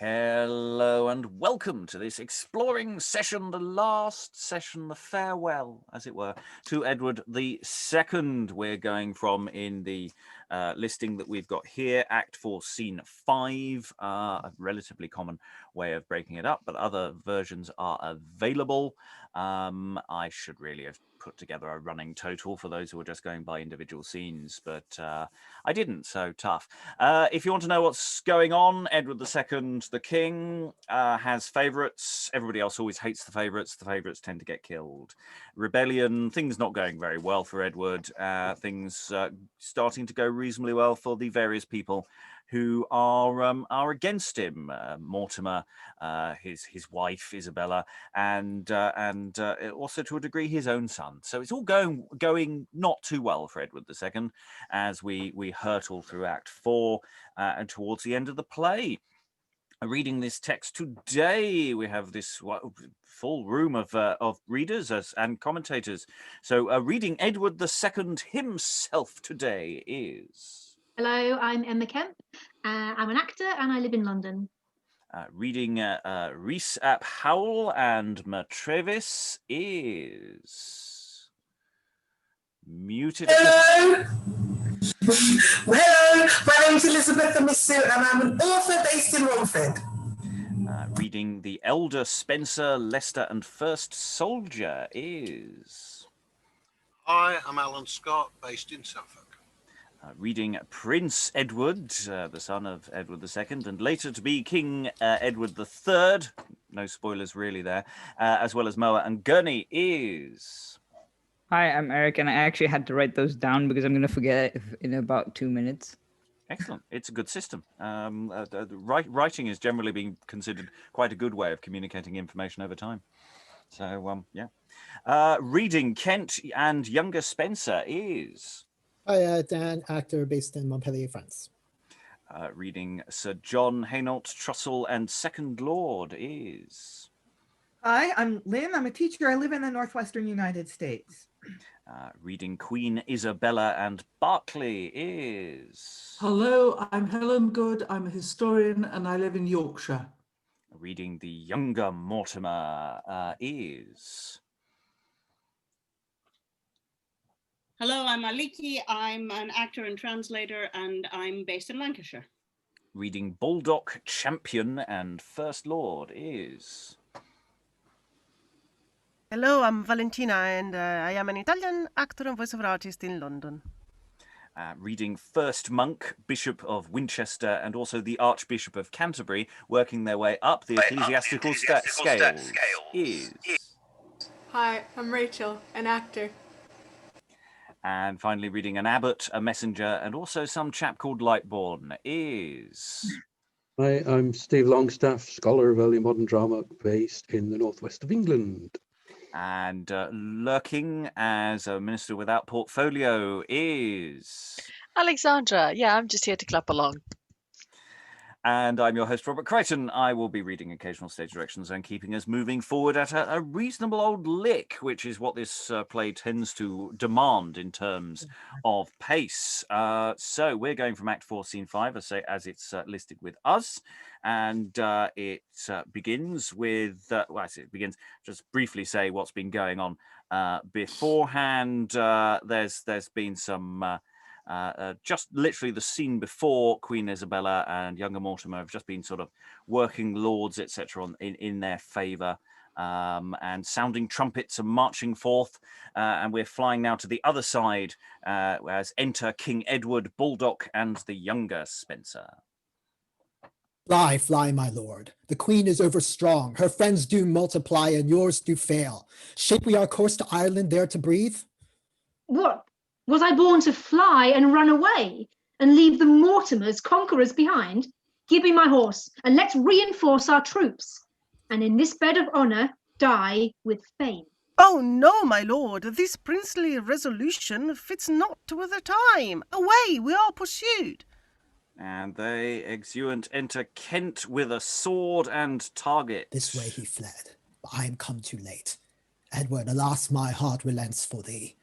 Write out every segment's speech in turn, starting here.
Hello and welcome to this exploring session, the last session, the farewell, as it were, to Edward II. We're going from in the listing that we've got here, Act 4, Scene 5, a relatively common way of breaking it up, but other versions are available. I should really have put together a running total for those who are just going by individual scenes, but I didn't, so tough. If you want to know what's going on, Edward II, the king, has favourites. Everybody else always hates the favourites. The favourites tend to get killed. Rebellion, things not going very well for Edward. Things starting to go reasonably well for the various people who are against him. Mortimer, his wife Isabella, and also to a degree his own son. So it's all going not too well for Edward II as we hurtle through Act 4 and towards the end of the play. Reading this text today, we have this full room of readers and commentators. So reading Edward II himself today is... Hello, I'm Emma Kemp. I'm an actor and I live in London. Reading Rhys ap Howel and Matrevis is... muted. Hello! Hello, my name's Elizabeth Amisu and I'm an author based in Romford. Reading the elder Spenser, Leicester and First Soldier is... Hi, I'm Alan Scott, based in Suffolk. Reading Prince Edward, the son of Edward II, and later to be King Edward III, no spoilers really there, as well as Mower and Gurney is... Hi, I'm Eric, and I actually had to write those down because I'm going to forget it in about 2 minutes. Excellent. It's a good system. Writing is generally being considered quite a good way of communicating information over time. So, yeah. Reading Kent and younger Spenser is... Hi, Dan, actor based in Montpellier, France. Reading Sir John Hainault, Trussel and Second Lord is... Hi, I'm Lynn. I'm a teacher. I live in the northwestern United States. Reading Queen Isabella and Berkeley is... Hello, I'm Helen Good. I'm a historian and I live in Yorkshire. Reading the younger Mortimer is... Hello, I'm Aliki. I'm an actor and translator, and I'm based in Lancashire. Reading Baldock, Champion, and First Lord is... Hello, I'm Valentina, and I am an Italian actor and voiceover artist in London. Reading First Monk, Bishop of Winchester, and also the Archbishop of Canterbury, working their way up the ecclesiastical scales is... Hi, I'm Rachael, an actor. And finally, reading an abbot, a messenger, and also some chap called Lightborn is... Hi, I'm Steve Longstaffe, scholar of early modern drama based in the northwest of England. And lurking as a minister without portfolio is... Alexandra, yeah, I'm just here to clap along. And I'm your host, Robert Crighton. I will be reading occasional stage directions and keeping us moving forward at a reasonable old lick, which is what this play tends to demand in terms of pace. So we're going from Act 4, Scene 5, as it's listed with us. And it begins with, just briefly say what's been going on beforehand. There's been some... just literally the scene before Queen Isabella and younger Mortimer have just been sort of working lords, etc., in their favour and sounding trumpets and marching forth. And we're flying now to the other side as enter King Edward, Baldock, and the younger Spenser. Fly, fly, my lord. The queen is overstrong. Her friends do multiply and yours do fail. Shape we our course to Ireland there to breathe? What? Was I born to fly and run away and leave the Mortimers conquerors behind? Give me my horse and let's reinforce our troops, and in this bed of honour die with fame. Oh no, my lord, this princely resolution fits not with the time. Away, we are pursued. And they, exeunt, enter Kent with a sword and target. This way he fled, but I am come too late. Edward, alas, my heart relents for thee.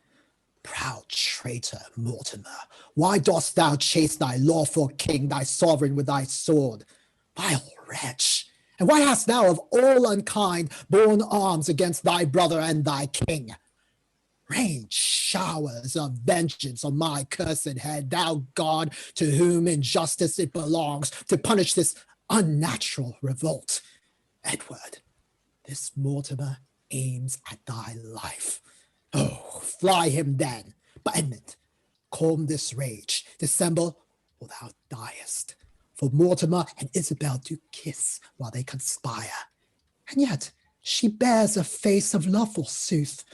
Proud traitor, Mortimer, why dost thou chase thy lawful king, thy sovereign, with thy sword? Vile wretch! And why hast thou of all unkind borne arms against thy brother and thy king? Rain showers of vengeance on my cursed head, thou God, to whom in justice it belongs, to punish this unnatural revolt. Edward, this Mortimer aims at thy life. Oh, fly him then. But Edmund, calm this rage, dissemble or thou diest. For Mortimer and Isabel do kiss while they conspire. And yet she bears a face of love, forsooth.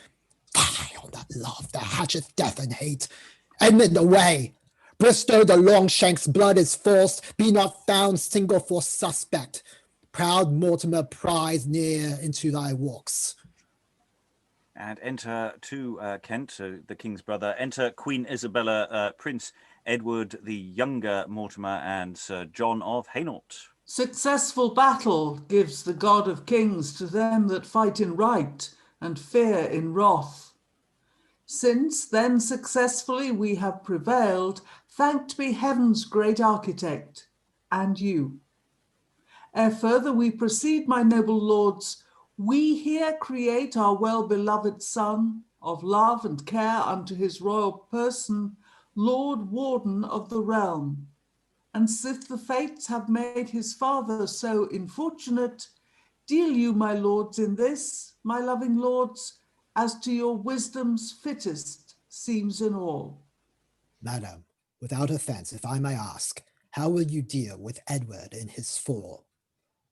Fie on that love that hatcheth death and hate. Edmund, away! Bristow the Longshank's blood is false, be not found single for suspect. Proud Mortimer pries near into thy walks. And enter to Kent, the king's brother, enter Queen Isabella, Prince Edward the younger Mortimer, and Sir John of Hainault. Successful battle gives the God of kings to them that fight in right and fear in wrath. Since then successfully we have prevailed, thanked be heaven's great architect, and you. Ere further we proceed, my noble lords, we here create our well-beloved son, of love and care unto his royal person, Lord Warden of the realm. And sith the fates have made his father so infortunate, deal you, my lords, in this, my loving lords, as to your wisdom's fittest seems in all. Madam, without offence, if I may ask, how will you deal with Edward in his fall?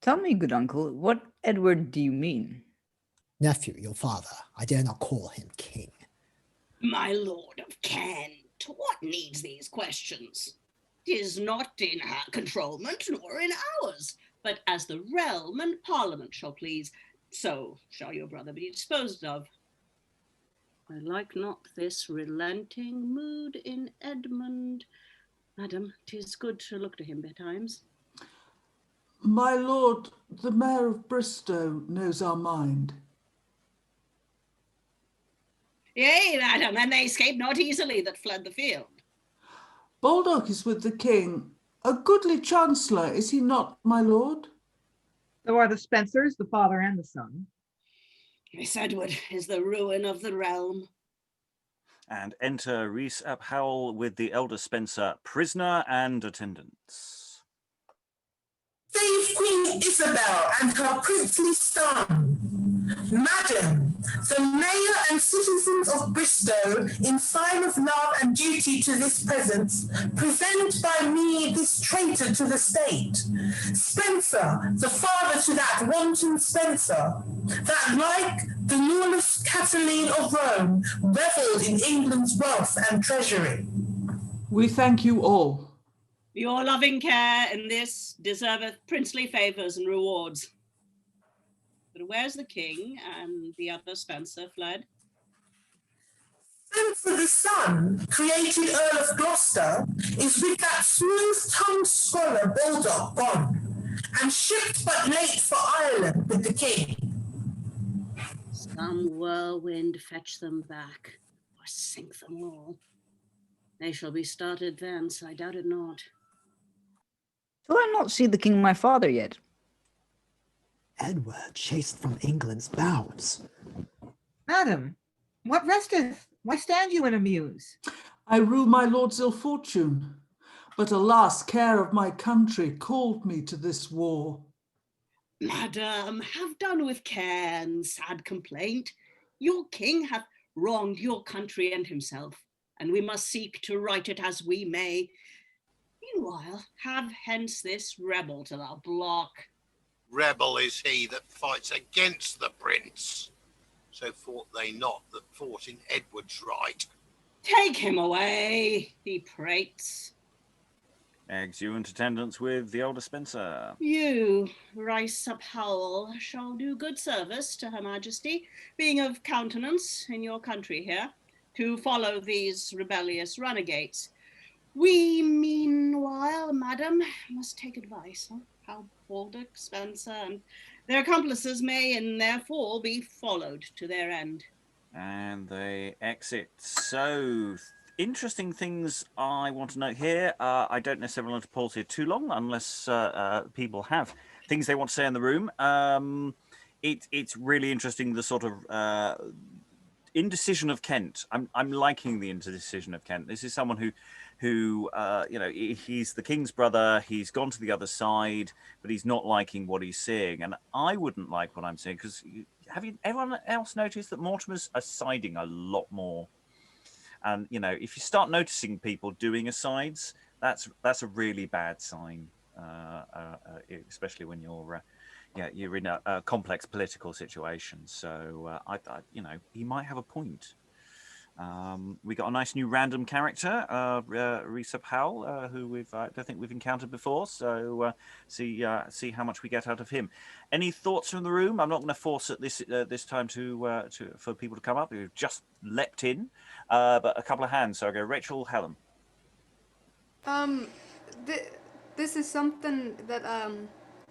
Tell me, good uncle, what Edward do you mean? Nephew, your father. I dare not call him king. My lord of Kent, what needs these questions? 'Tis not in her controlment nor in ours, but as the realm and parliament shall please, so shall your brother be disposed of. I like not this relenting mood in Edmund. Madam, 'tis good to look to him betimes. My lord, the Mayor of Bristow knows our mind. Yea, madam, and they escaped not easily that fled the field. Baldock is with the king. A goodly chancellor, is he not, my lord? So are the Spensers, the father and the son. This Edward is the ruin of the realm. And enter Rhys ap Howel with the elder Spenser, prisoner and attendants. Save Queen Isabel and her princely son. Madam, the mayor and citizens of Bristow, in sign of love and duty to this presence, present by me this traitor to the state, Spenser, the father to that wanton Spenser, that like the lawless Catiline of Rome, revelled in England's wealth and treasury. We thank you all. Your loving care in this deserveth princely favours and rewards. But where's the king and the other Spenser fled? Spenser the son, created Earl of Gloucester, is with that smooth-tongued scholar Baldock gone, and shipped but late for Ireland with the king. Some whirlwind fetch them back, or sink them all. They shall be started thence, I doubt it not. Shall I not see the king my father yet? Edward chased from England's bounds. Madam, what resteth? Why stand you in a muse? I rue my lord's ill fortune, but alas, care of my country called me to this war. Madam, have done with care and sad complaint. Your king hath wronged your country and himself, and we must seek to right it as we may. Meanwhile, have hence this rebel to the block. Rebel is he that fights against the prince. So fought they not that fought in Edward's right. Take him away, he prates. Exeunt attendance with the elder Spenser. You, Rhys ap Howel, shall do good service to her majesty, being of countenance in your country here, to follow these rebellious runagates. We, meanwhile, madam, must take advice, how Baldock, Spenser, and their accomplices may in their fall be followed to their end. And they exit. So interesting things I want to note here. I don't necessarily want to pause here too long unless people have things they want to say in the room. It's really interesting, the sort of indecision of Kent. I'm liking the indecision of Kent. This is someone who you know, he's the king's brother. He's gone to the other side, but he's not liking what he's seeing. And I wouldn't like what I'm seeing, because everyone else noticed that Mortimer's siding a lot more? And you know, if you start noticing people doing asides, that's a really bad sign, especially when you're in a complex political situation. So I you know, he might have a point. We got a nice new random character, Howel, who I don't think we've encountered before. So see how much we get out of him. Any thoughts from the room? I'm not going to force at this time for people to come up. We've just leapt in, but a couple of hands. So I go Rachael, Helen. This is something that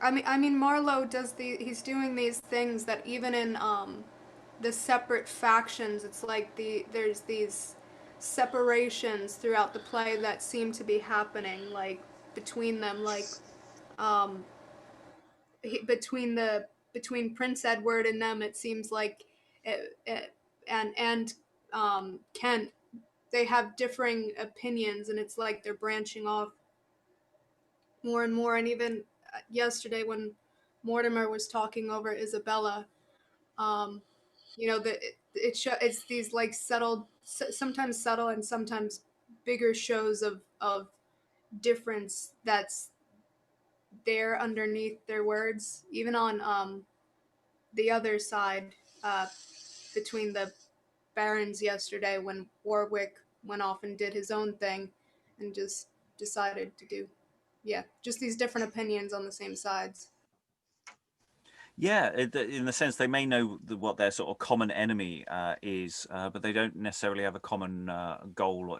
I mean Marlowe does he's doing these things that even in the separate factions, it's like there's these separations throughout the play that seem to be happening, like between them, like between Prince Edward and them, it seems like and Kent, they have differing opinions, and it's like they're branching off more and more. And even yesterday when Mortimer was talking over Isabella, you know, it's these like sometimes subtle and sometimes bigger shows of difference that's there underneath their words, even on the other side, between the barons yesterday, when Warwick went off and did his own thing and just decided to do, just these different opinions on the same sides. Yeah, in the sense they may know what their sort of common enemy is, but they don't necessarily have a common goal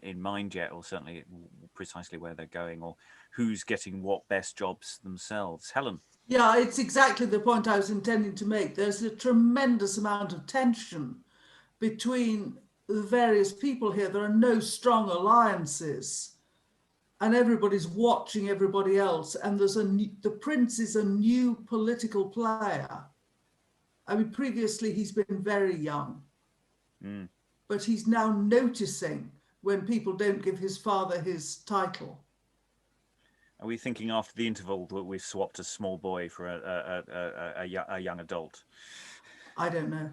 in mind yet, or certainly precisely where they're going, or who's getting what best jobs themselves. Helen? Yeah, it's exactly the point I was intending to make. There's a tremendous amount of tension between the various people here. There are no strong alliances, and everybody's watching everybody else. And the prince is a new political player. I mean, previously he's been very young, but he's now noticing when people don't give his father his title. Are we thinking after the interval that we've swapped a small boy for a young adult? I don't know.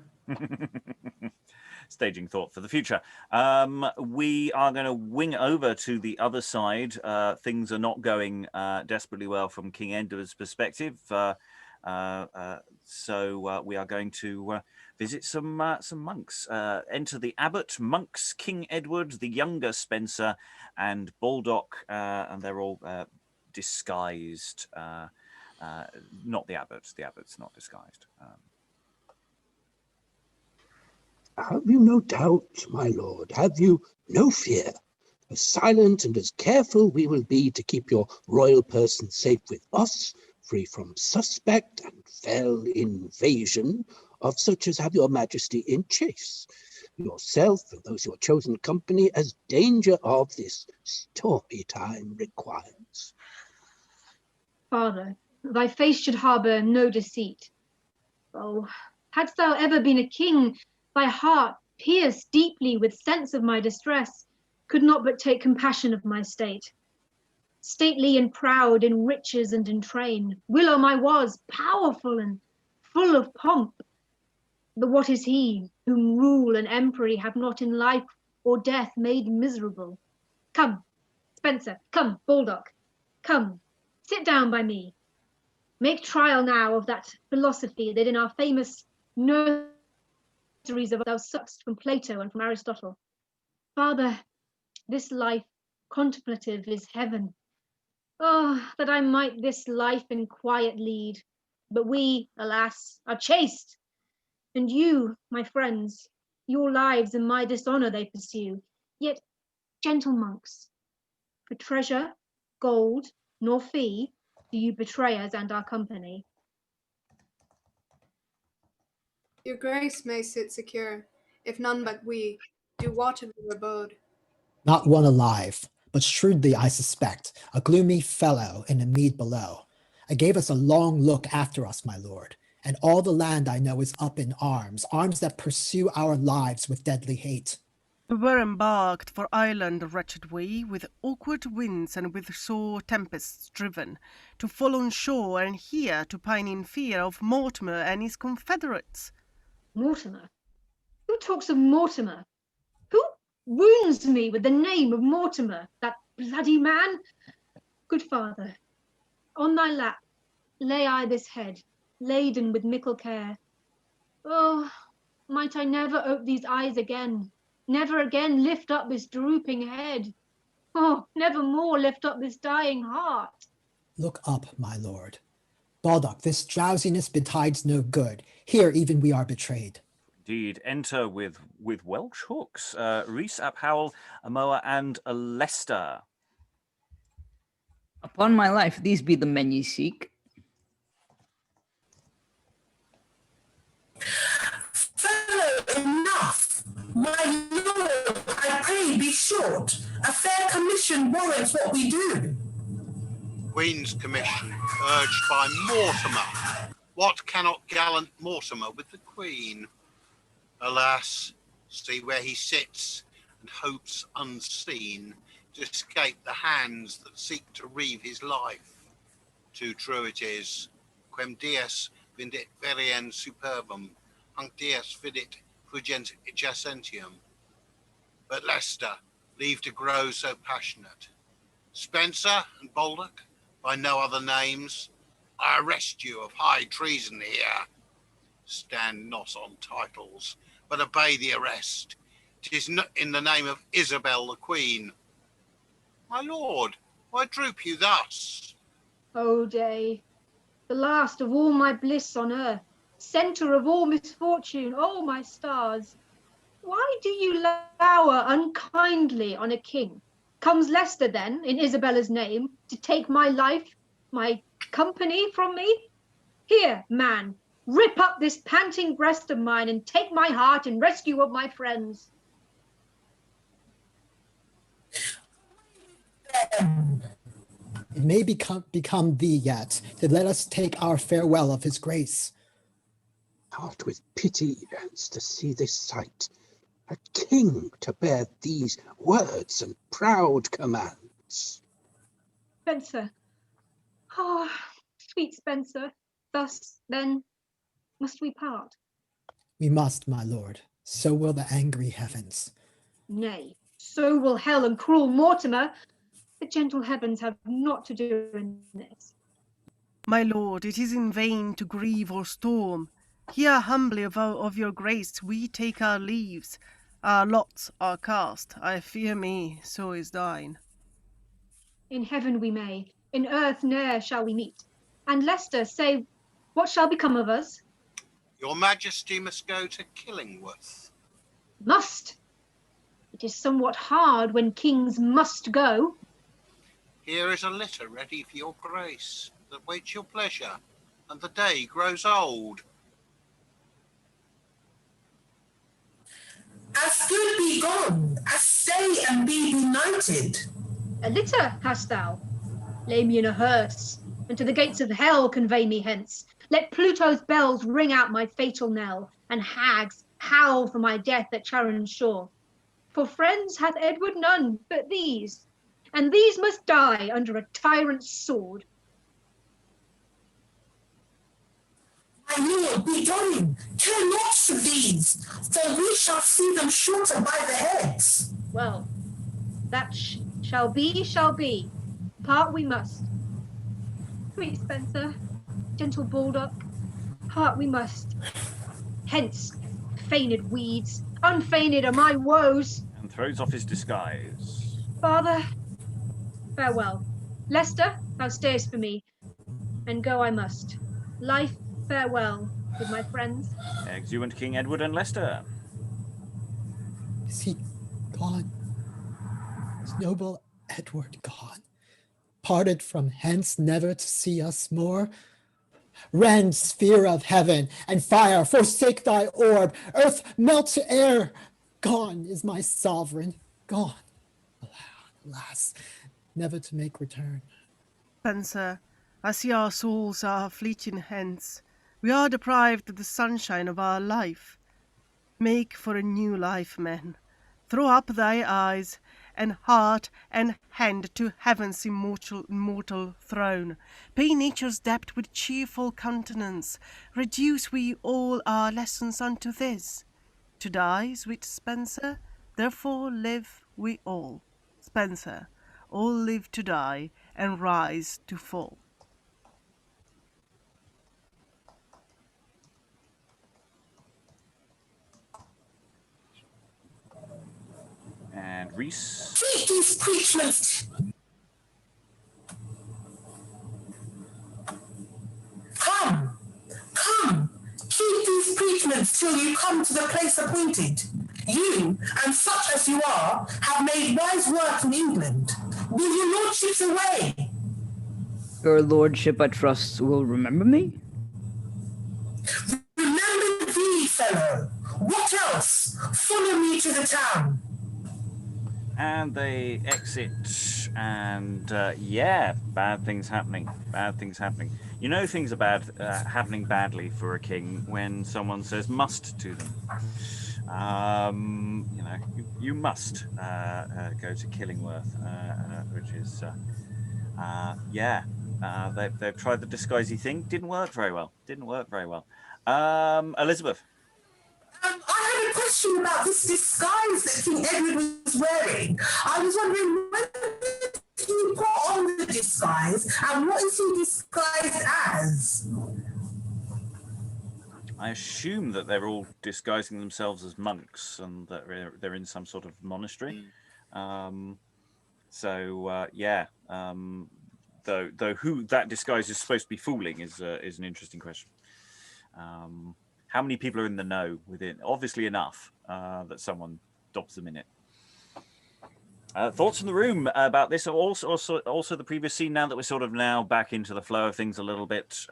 Staging thought for the future. We are going to wing over to the other side. Things are not going desperately well from King Edward's perspective. So we are going to visit some monks. Enter the Abbot Monks, King Edward, the younger Spenser, and Baldock, and they're all disguised. Not the Abbot. The Abbot's not disguised. Have you no doubt, my lord? Have you no fear? As silent and as careful we will be to keep your royal person safe with us, free from suspect and fell invasion of such as have your majesty in chase, yourself and those your chosen company, as danger of this stormy time requires. Father, thy face should harbour no deceit. Oh, hadst thou ever been a king, thy heart, pierced deeply with sense of my distress, could not but take compassion of my state. Stately and proud in riches and in train, whilom I was, powerful and full of pomp. But what is he, whom rule and empery have not in life or death made miserable? Come, Spenser, come, Baldock, come, sit down by me. Make trial now of that philosophy that in our famous nurseries of thou suckst from Plato and from Aristotle. Father, this life contemplative is heaven. Oh, that I might this life in quiet lead. But we, alas, are chaste. And you, my friends, your lives and my dishonour they pursue. Yet, gentle monks, for treasure, gold, nor fee, do you betray us and our company. Your grace may sit secure, if none but we do watch of your abode. Not one alive, but shrewdly I suspect, a gloomy fellow in the mead below. I gave us a long look after us, my lord, and all the land I know is up in arms, arms that pursue our lives with deadly hate. We were embarked for Ireland, wretched we, with awkward winds and with sore tempests driven, to fall on shore and here to pine in fear of Mortimer and his confederates. Mortimer? Who talks of Mortimer? Who wounds me with the name of Mortimer, that bloody man? Good father, on thy lap lay I this head, laden with mickle care. Oh, might I never ope these eyes again, never again lift up this drooping head. Oh, never more lift up this dying heart. Look up, my lord. Baldock, this drowsiness betides no good. Here even we are betrayed. Indeed, enter with Welsh hooks, Rhys ap Howel, a Mower, and a Leicester. Upon my life, these be the men ye seek. Fellow, enough! My lord, I pray be short. A fair commission warrants what we do. Queen's commission, urged by Mortimer. What cannot gallant Mortimer with the Queen? Alas, see where he sits, and hopes unseen to escape the hands that seek to reave his life. Too true it is, quem dies vindit verien superbum, hunc dies vidit fugent jacentium. But Leicester, leave to grow so passionate. Spenser and Baldock, by no other names, I arrest you of high treason here. Stand not on titles, but obey the arrest. 'Tis in the name of Isabel the Queen. My lord, why droop you thus? O day, the last of all my bliss on earth, centre of all misfortune, all my stars. Why do you lower unkindly on a king? Comes Leicester then, in Isabella's name, to take my life, my company from me? Here, man, rip up this panting breast of mine and take my heart in rescue of my friends. It may become thee yet, to let us take our farewell of his grace. Heart with pity yearns to see this sight, a king to bear these words and proud commands. Spenser, oh, sweet Spenser, thus, then, must we part? We must, my lord, so will the angry heavens. Nay, so will hell and cruel Mortimer. The gentle heavens have naught to do in this. My lord, it is in vain to grieve or storm. Here humbly of your grace we take our leaves. Our lots are cast, I fear me, so is thine. In heaven we may, in earth ne'er shall we meet. And Leicester, say, what shall become of us? Your Majesty must go to Killingworth. Must. It is somewhat hard when kings must go. Here is a litter ready for your grace, that waits your pleasure, and the day grows old. As good be gone, as stay and be benighted. A litter hast thou? Lay me in a hearse, and to the gates of hell convey me hence. Let Pluto's bells ring out my fatal knell, and hags howl for my death at Charon's shore. For friends hath Edward none but these, and these must die under a tyrant's sword. My lord, be going, care not for these, for we shall see them shorter by the heads. Well, that shall be. Part we must. Sweet Spenser, gentle Baldock, part we must. Hence, feigned weeds, unfeigned are my woes. And throws off his disguise. Father, farewell. Leicester, thou stayest for me, and go I must. Life, farewell with my friends. Exeunt King Edward and Leicester. Is he gone? Is noble Edward gone? Parted from hence never to see us more? Rend, sphere of heaven and fire, forsake thy orb. Earth, melt to air. Gone is my sovereign, gone. alas, never to make return. Spenser, I see our souls are fleeting hence. We are deprived of the sunshine of our life. Make for a new life, men. Throw up thy eyes, and heart, and hand to heaven's immortal throne. Pay nature's debt with cheerful countenance. Reduce we all our lessons unto this. To die, sweet Spenser, therefore live we all. Spenser, all live to die, and rise to fall. And Reese. Keep these preachments. Come, keep these preachments till you come to the place appointed. You, and such as you are, have made wise work in England. Will your lordships away? Your lordship, I trust, will remember me? Remember thee, fellow. What else? Follow me to the town. And they exit, and bad things happening. Bad things happening. You know things are bad, happening badly for a king when someone says "must" to them. You must go to Killingworth, which is they've tried the disguisey thing. Didn't work very well. Elizabeth. I had a question about this disguise that King Edward was wearing. I was wondering, when did he put on the disguise, and what is he disguised as? I assume that they're all disguising themselves as monks and that they're in some sort of monastery. Though who that disguise is supposed to be fooling is an interesting question. How many people are in the know within? Obviously enough that someone dobs them in it. Thoughts in the room about this? Also the previous scene. Now that we're sort of now back into the flow of things a little bit.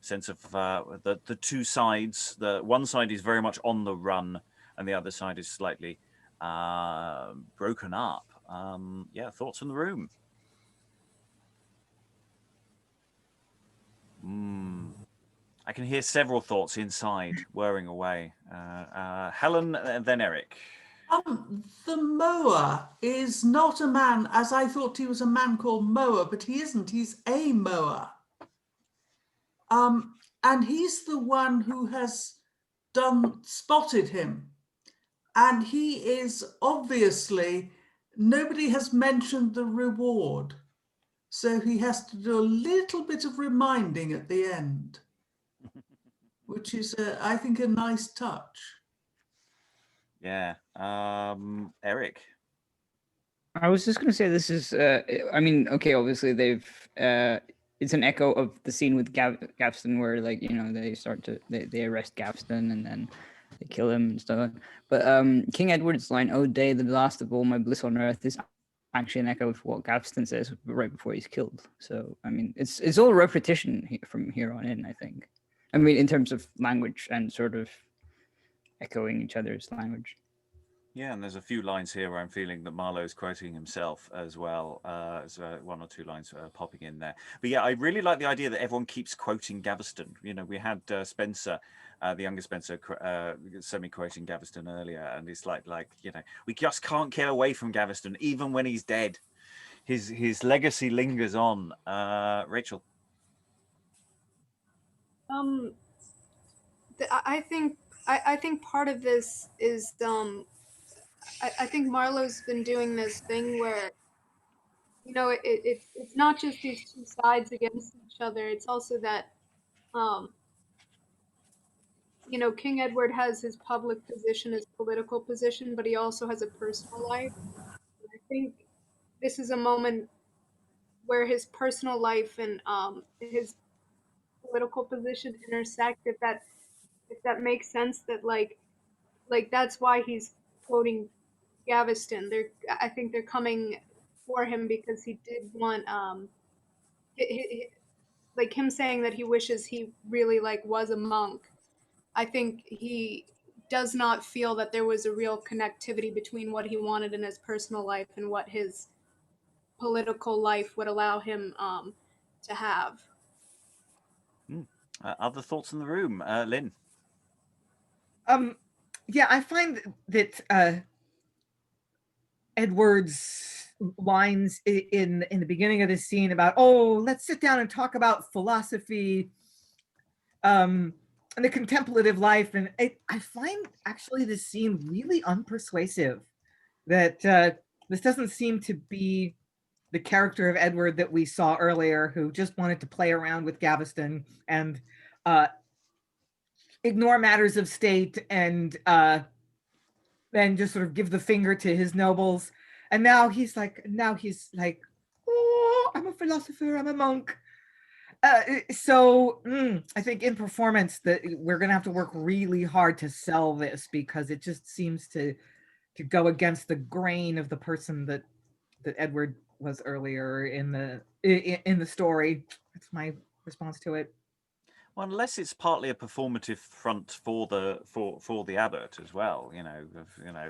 Sense of the two sides. The one side is very much on the run, and the other side is slightly broken up. Thoughts in the room. I can hear several thoughts inside whirring away. Helen, and then Eric. The mower is not a man, as I thought he was a man called Mower, but he isn't. He's a mower. And he's the one who has spotted him. And he is obviously, nobody has mentioned the reward. So he has to do a little bit of reminding at the end, which is, I think, a nice touch. Yeah. Eric. I was just going to say this is, obviously they've, it's an echo of the scene with Gaveston where, they arrest Gaveston and then they kill him and stuff. But King Edward's line, "Oh day, the last of all my bliss on earth," is actually an echo of what Gaveston says right before he's killed. So, it's all repetition from here on in, I think. In terms of language and sort of echoing each other's language. Yeah, and there's a few lines here where I'm feeling that Marlowe's quoting himself as well. One or two lines popping in there. But yeah, I really like the idea that everyone keeps quoting Gaveston. We had Spenser, the younger Spenser, semi-quoting Gaveston earlier, and it's like we just can't get away from Gaveston, even when he's dead. His legacy lingers on. Rachael. I think part of this is I think Marlowe's been doing this thing where it's not just these two sides against each other. It's also that King Edward has his public position, his political position, but he also has a personal life. I think this is a moment where his personal life and his political position intersect. If that makes sense, that like that's why he's quoting Gaveston. I think they're coming for him because he did want like him saying that he wishes he really was a monk. I think he does not feel that there was a real connectivity between what he wanted in his personal life and what his political life would allow him to have. Other thoughts in the room, Lynn? Yeah, I find that Edward's lines in the beginning of this scene about, oh, let's sit down and talk about philosophy and the contemplative life, and I find actually this scene really unpersuasive. That this doesn't seem to be the character of Edward that we saw earlier, who just wanted to play around with Gaveston and ignore matters of state and then just sort of give the finger to his nobles. And now he's like, oh, I'm a philosopher, I'm a monk. So I think in performance that we're gonna have to work really hard to sell this, because it just seems to go against the grain of the person that Edward was earlier in the story. That's my response to it. Well, unless it's partly a performative front for the abbot as well,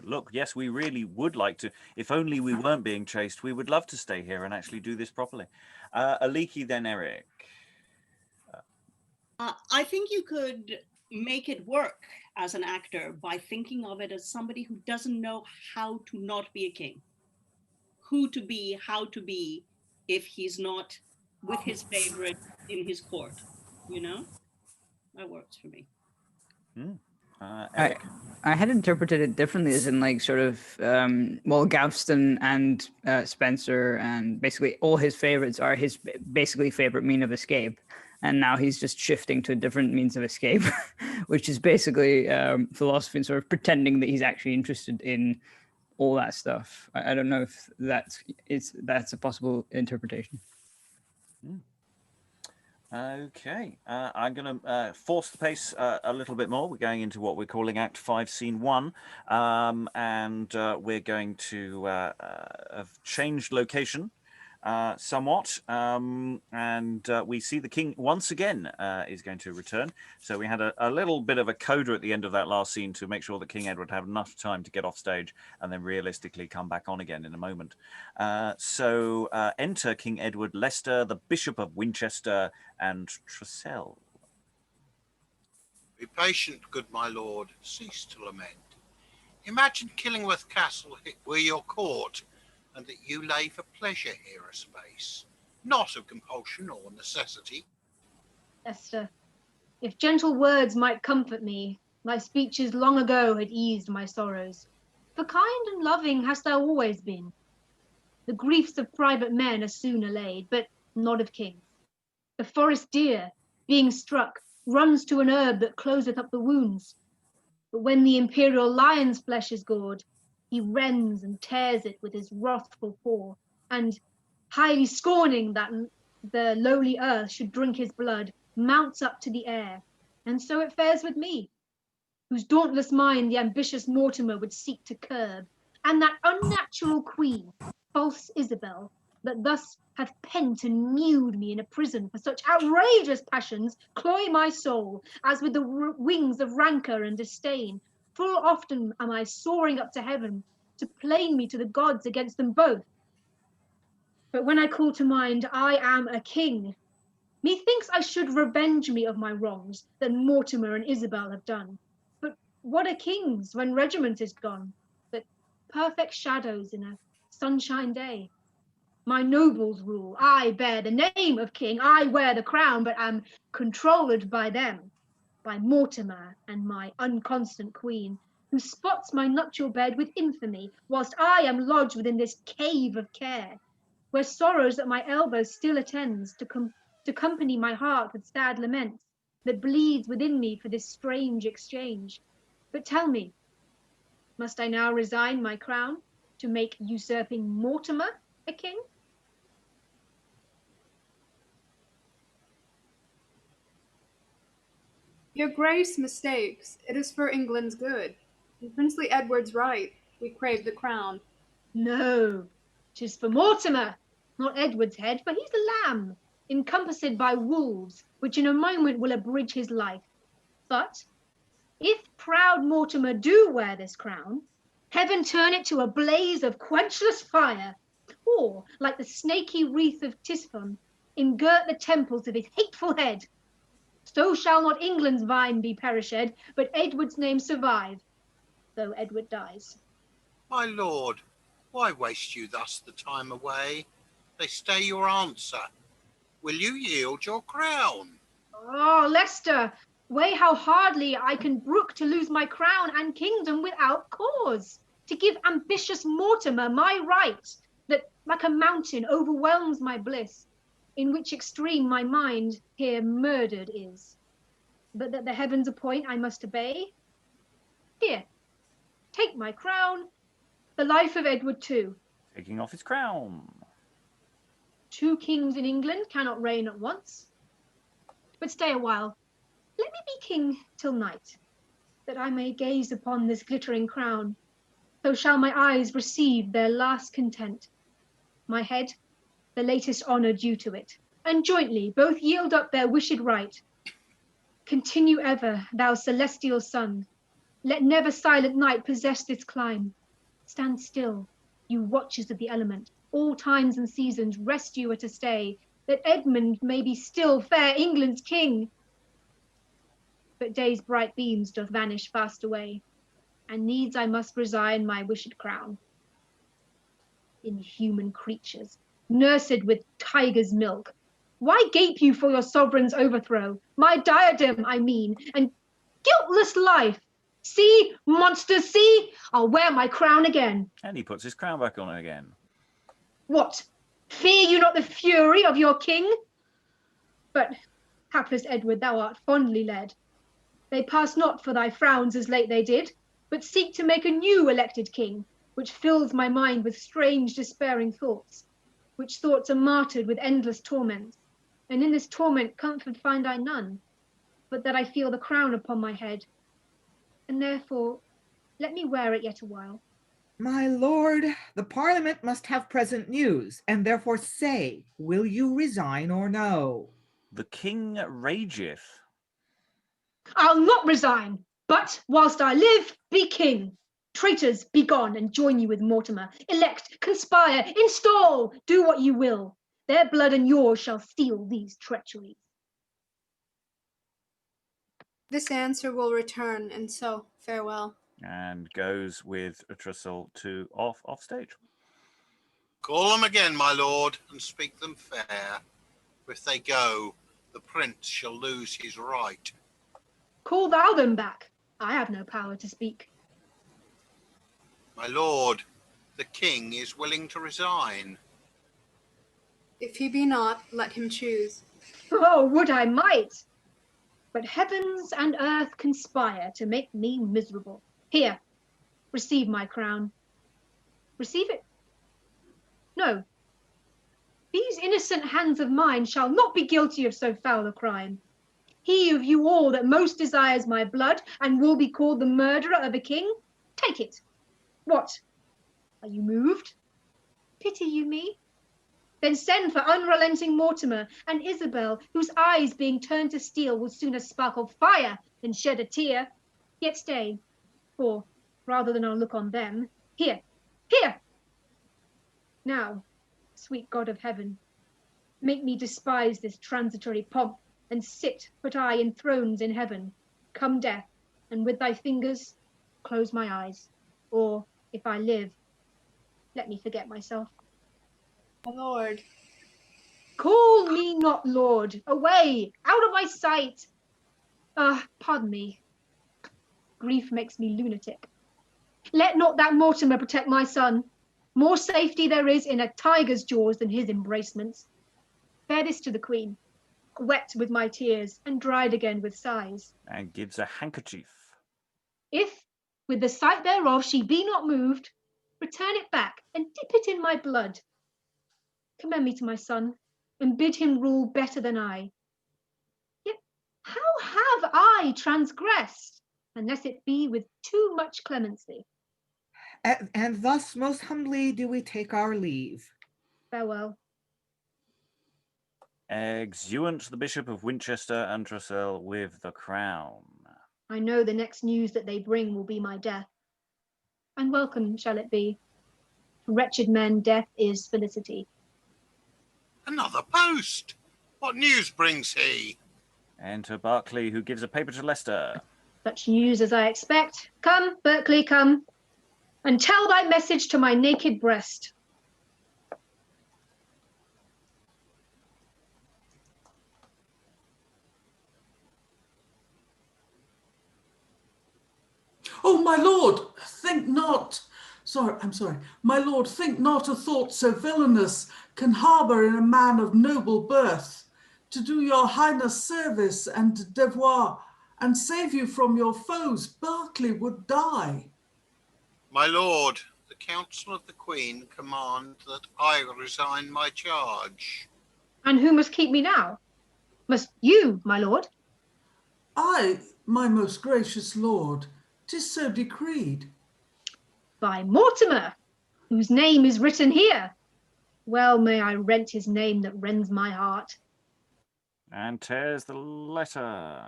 look, yes, we really would like to. If only we weren't being chased, we would love to stay here and actually do this properly. Aliki, then Eric. I think you could make it work as an actor by thinking of it as somebody who doesn't know how to not be a king, who to be, how to be, if he's not with his favorite in his court. That works for me. Eric? I had interpreted it differently, as in like sort of Gaveston and Spenser and basically all his favorites are his basically favorite mean of escape, and now he's just shifting to a different means of escape, which is basically philosophy and sort of pretending that he's actually interested in all that stuff. I don't know if that's a possible interpretation. Okay, I'm going to force the pace a little bit more. We're going into what we're calling Act 5, Scene 1, and we're going to have changed location somewhat, and we see the king once again is going to return. So we had a little bit of a coda at the end of that last scene to make sure that King Edward had enough time to get off stage and then realistically come back on again in a moment. So enter King Edward, Leicester, the Bishop of Winchester, and Trussel. Be patient, good my lord, cease to lament. Imagine Killingworth Castle were your court, and that you lay for pleasure here a space, not of compulsion or necessity. Leicester, if gentle words might comfort me, thy speeches long ago had eased my sorrows. For kind and loving hast thou always been. The griefs of private men are soon allayed, but not of kings. The forest deer, being struck, runs to an herb that closeth up the wounds. But when the imperial lion's flesh is gored, he rends and tears it with his wrathful paw, and, highly scorning that the lowly earth should drink his blood, mounts up to the air. And so it fares with me, whose dauntless mind the ambitious Mortimer would seek to curb, and that unnatural queen, false Isabel, that thus hath pent and mewed me in a prison for such outrageous passions, cloy my soul, as with the wings of rancour and disdain. Full often am I soaring up to heaven to plain me to the gods against them both. But when I call to mind I am a king, methinks I should revenge me of my wrongs that Mortimer and Isabel have done. But what are kings when regiment is gone, but perfect shadows in a sunshine day? My nobles rule, I bear the name of king, I wear the crown, but am controlled by them, by Mortimer and my unconstant queen, who spots my nuptial bed with infamy, whilst I am lodged within this cave of care, where sorrows at my elbow still attends, to company my heart with sad laments, that bleeds within me for this strange exchange. But tell me, must I now resign my crown to make usurping Mortimer a king? Your grace mistakes. It is for England's good. And Princely Edward's right. We crave the crown. No, 'tis for Mortimer, not Edward's head, for he's a lamb, encompassed by wolves, which in a moment will abridge his life. But if proud Mortimer do wear this crown, heaven turn it to a blaze of quenchless fire, pour, like the snaky wreath of Tisphon, ingirt the temples of his hateful head. So shall not England's vine be perished, but Edward's name survive, though Edward dies. My lord, why waste you thus the time away? They stay your answer. Will you yield your crown? Oh, Leicester, weigh how hardly I can brook to lose my crown and kingdom without cause, to give ambitious Mortimer my right, that like a mountain overwhelms my bliss, in which extreme my mind here murdered is. But that the heavens appoint I must obey. Here, take my crown, the life of Edward too. Taking off his crown. 2 kings in England cannot reign at once. But stay a while, let me be king till night, that I may gaze upon this glittering crown. So shall my eyes receive their last content, my head the latest honour due to it, and jointly both yield up their wished right. Continue ever, thou celestial sun, let never silent night possess this clime. Stand still, you watchers of the element, all times and seasons rest you at a stay, that Edmund may be still fair England's king. But day's bright beams doth vanish fast away, and needs I must resign my wished crown. Inhuman creatures, nursed with tiger's milk, why gape you for your sovereign's overthrow? My diadem, I mean, and guiltless life. See, monsters, see, I'll wear my crown again. And he puts his crown back on again. What? Fear you not the fury of your king? But, hapless Edward, thou art fondly led. They pass not for thy frowns as late they did, but seek to make a new elected king, which fills my mind with strange despairing thoughts, which thoughts are martyred with endless torments. And in this torment comfort find I none, but that I feel the crown upon my head. And therefore, let me wear it yet a while. My lord, the Parliament must have present news, and therefore say, will you resign or no? The king rageth. I'll not resign, but whilst I live, be king. Traitors, be gone and join you with Mortimer. Elect, conspire, install, do what you will. Their blood and yours shall seal these treacheries. This answer will return, and so farewell. And goes with Trussel to off stage. Call them again, my lord, and speak them fair. For if they go, the prince shall lose his right. Call thou them back. I have no power to speak. My lord, the king is willing to resign. If he be not, let him choose. Oh, would I might! But heavens and earth conspire to make me miserable. Here, receive my crown. Receive it? No. These innocent hands of mine shall not be guilty of so foul a crime. He of you all that most desires my blood and will be called the murderer of a king, take it. What? Are you moved? Pity you me? Then send for unrelenting Mortimer and Isabel, whose eyes being turned to steel will sooner sparkle fire than shed a tear. Yet stay, for rather than I'll look on them, here, here! Now, sweet God of heaven, make me despise this transitory pomp, and sit, put I in thrones in heaven. Come death, and with thy fingers close my eyes, or if I live, let me forget myself. My lord. Call me not lord. Away, out of my sight. Pardon me. Grief makes me lunatic. Let not that Mortimer protect my son. More safety there is in a tiger's jaws than his embracements. Bear this to the queen, wet with my tears and dried again with sighs. And gives a handkerchief. If, with the sight thereof, she be not moved, return it back and dip it in my blood. Commend me to my son, and bid him rule better than I. Yet how have I transgressed, unless it be with too much clemency? And thus most humbly do we take our leave. Farewell. Exeunt the Bishop of Winchester and Trussel with the crown. I know the next news that they bring will be my death, and welcome shall it be. To wretched men, death is felicity. Another post. What news brings he? Enter Berkeley, who gives a paper to Leicester. Such news as I expect. Come, Berkeley, come, and tell thy message to my naked breast. Oh, my lord, think not. I'm sorry. My lord, think not a thought so villainous can harbour in a man of noble birth, to do your highness service and devoir, and save you from your foes. Berkeley would die. My lord, the council of the Queen command that I resign my charge. And who must keep me now? Must you, my lord? I, my most gracious lord, 'tis so decreed. By Mortimer, whose name is written here. Well may I rent his name that rends my heart. And tears the letter.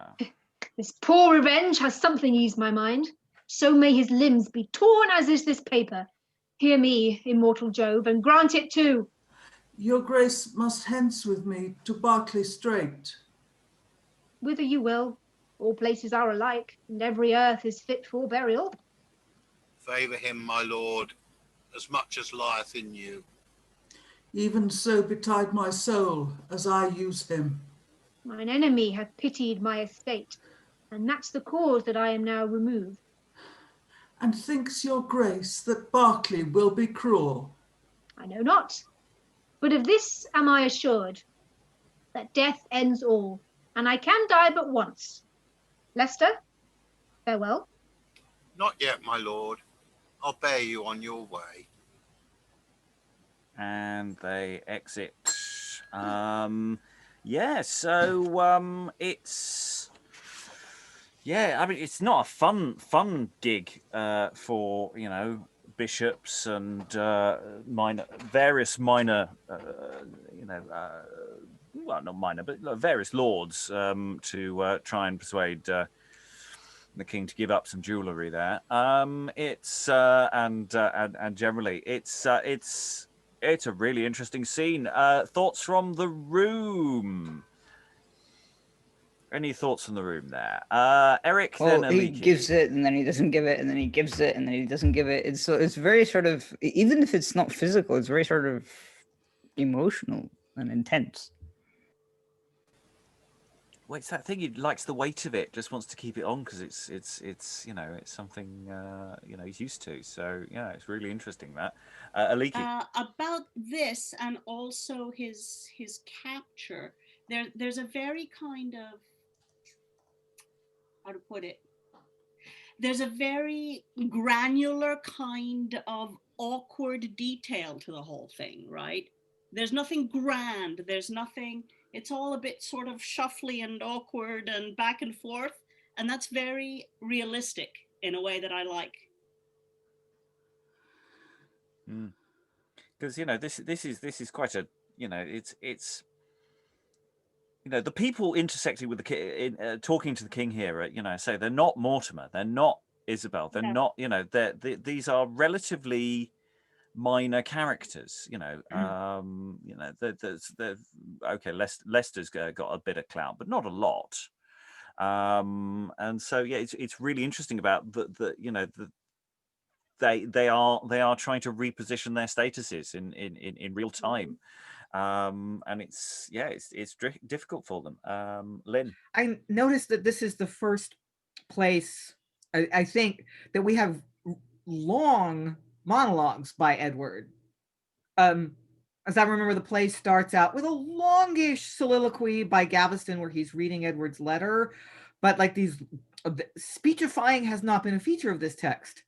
This poor revenge has something eased my mind. So may his limbs be torn as is this paper. Hear me, immortal Jove, and grant it too. Your grace must hence with me to Berkeley straight. Whither you will. All places are alike, and every earth is fit for burial. Favour him, my lord, as much as lieth in you. Even so betide my soul, as I use him. Mine enemy hath pitied my estate, and that's the cause that I am now removed. And thinks your grace that Berkeley will be cruel? I know not, but of this am I assured, that death ends all, and I can die but once. Leicester, farewell. Not yet, my lord. I'll bear you on your way. And they exit. It's I mean, it's not a fun gig for bishops and various minor well, not minor, but various lords to try and persuade the king to give up some jewellery there. And generally, it's a really interesting scene. Thoughts from the room? Any thoughts from the room there? Eric, Well, then he Aliki. gives it, and then he doesn't give it, and then he gives it, and then he doesn't give it. It's very sort of, even if it's not physical, it's very sort of emotional and intense. Well, it's that thing. He likes the weight of it. Just wants to keep it on because it's it's something he's used to. So yeah, it's really interesting that. Aliki. About this and also his capture, there's a very kind of, how to put it, there's a very granular kind of awkward detail to the whole thing, right? There's nothing grand, there's nothing, it's all a bit sort of shuffly and awkward and back and forth, and that's very realistic in a way that I like. Because this is quite a it's the people intersecting with the king, talking to the king here. So they're not Mortimer, they're not Isabel, they're not these are relatively minor characters. Okay. Leicester's got a bit of clout, but not a lot. And so it's really interesting about they are trying to reposition their statuses in real time. And it's difficult for them. Lynn. I noticed that this is the first place I think that we have long monologues by Edward. As I remember, the play starts out with a longish soliloquy by Gaveston where he's reading Edward's letter, but like speechifying has not been a feature of this text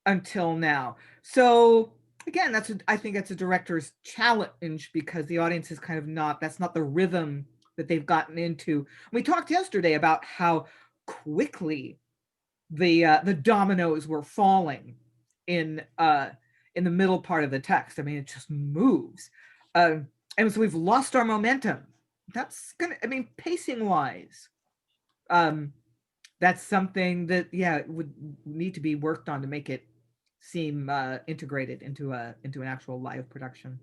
until now. So again, I think that's a director's challenge, because the audience is kind of that's not the rhythm that they've gotten into. We talked yesterday about how quickly the dominoes were falling in the middle part of the text. I mean, it just moves. And so we've lost our momentum. That's pacing wise, that's something that, would need to be worked on to make it seem integrated into an actual live production.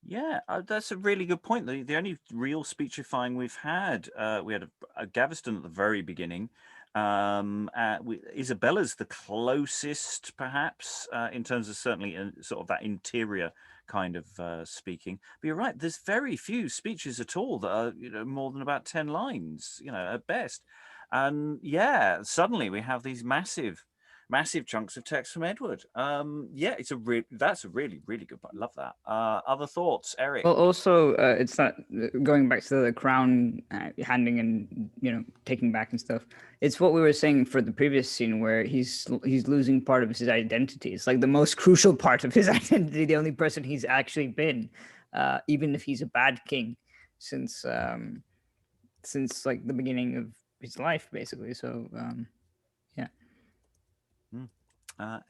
Yeah, that's a really good point. The only real speechifying we've had, we had a Gaveston at the very beginning. Isabella's the closest, perhaps, in terms of certainly sort of that interior kind of speaking. But you're right, there's very few speeches at all that are more than about 10 lines, at best. And yeah, suddenly we have these massive chunks of text from Edward. Yeah, that's a really, really good part. I love that. Other thoughts, Eric? Well, also, it's not going back to the crown handing and taking back and stuff. It's what we were saying for the previous scene where he's losing part of his identity. It's like the most crucial part of his identity, the only person he's actually been, even if he's a bad king, since like the beginning of his life, basically. So, yeah.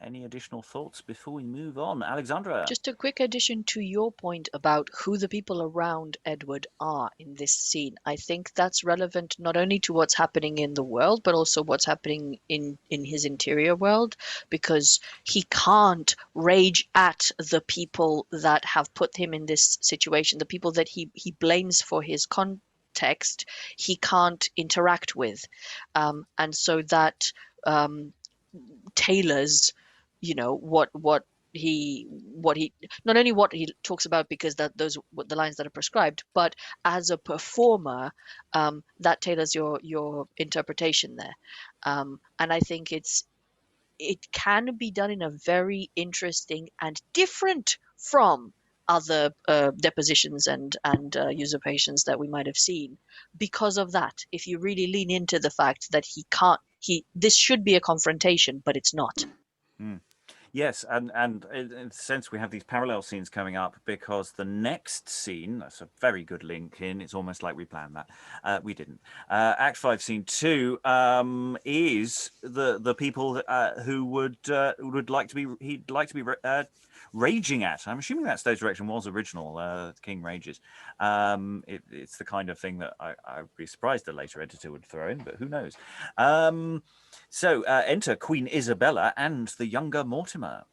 Any additional thoughts before we move on? Alexandra? Just a quick addition to your point about who the people around Edward are in this scene. I think that's relevant not only to what's happening in the world, but also what's happening in his interior world, because he can't rage at the people that have put him in this situation, the people that he blames for his context, he can't interact with. And so that tailors what he not only what he talks about, because those are the lines that are prescribed, but as a performer, that tailors your interpretation there. And I think it can be done in a very interesting and different from other depositions and usurpations that we might have seen. Because of that, if you really lean into the fact that this should be a confrontation, but it's not. Yes, and in a sense we have these parallel scenes coming up, because the next scene, that's a very good link in, it's almost like we planned that. We didn't. Act 5, Scene 2 is the people who would like to be raging at. I'm assuming that stage direction was original, King Rages. It's the kind of thing that I would be surprised a later editor would throw in, but who knows. So enter Queen Isabella and the younger Mortimer.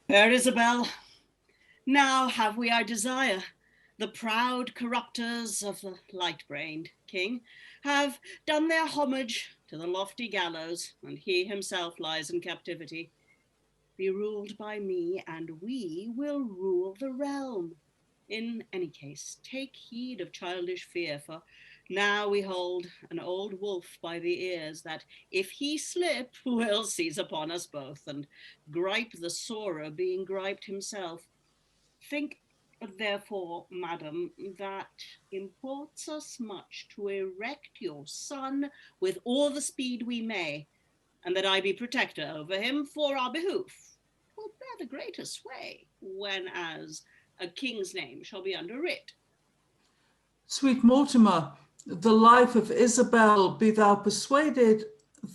Fair Isabel, now have we our desire. The proud corrupters of the light-brained king have done their homage to the lofty gallows, and he himself lies in captivity. Be ruled by me, and we will rule the realm. In any case, take heed of childish fear, for now we hold an old wolf by the ears that, if he slip, will seize upon us both, and gripe the sorer, being griped himself. Think, therefore, madam, that imports us much to erect your son with all the speed we may, and that I be protector over him for our behoof. 'Twill bear the greater sway, when as a king's name shall be under writ. Sweet Mortimer, the life of Isabel, be thou persuaded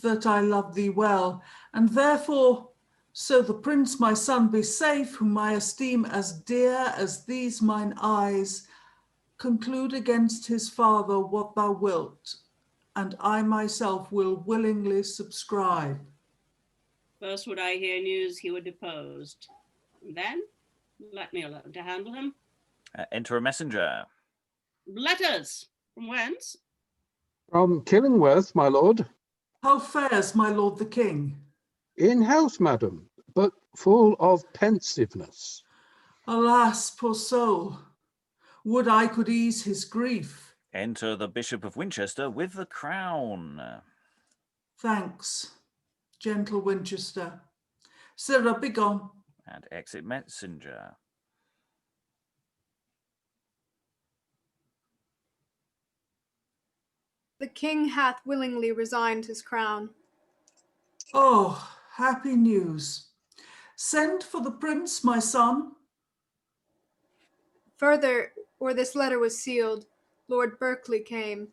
that I love thee well, and therefore, so the prince my son be safe, whom I esteem as dear as these mine eyes, conclude against his father what thou wilt, and I myself will willingly subscribe. First would I hear news he were deposed, then let me alone to handle him. Enter a messenger. Letters, from whence? From Killingworth, my lord. How fares my lord the king? In house, madam, but full of pensiveness. Alas, poor soul, would I could ease his grief. Enter the Bishop of Winchester with the crown. Thanks, gentle Winchester. Sirrah, begone. And exit messenger. The king hath willingly resigned his crown. Oh, happy news. Send for the prince, my son. Further, where this letter was sealed, Lord Berkeley came,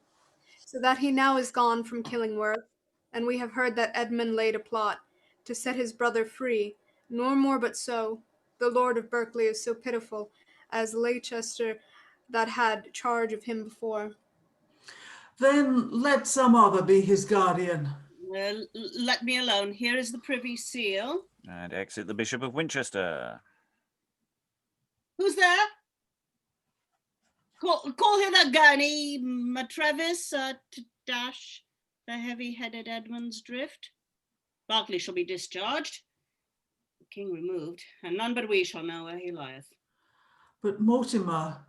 so that he now is gone from Killingworth, and we have heard that Edmund laid a plot to set his brother free, nor more but so. The Lord of Berkeley is so pitiful as Leicester that had charge of him before. Then let some other be his guardian. Let me alone. Here is the Privy Seal. And exit the Bishop of Winchester. Who's there? Call hither Gurney, Matrevis, to dash the heavy-headed Edmund's drift. Berkeley shall be discharged, the king removed, and none but we shall know where he lieth. But Mortimer,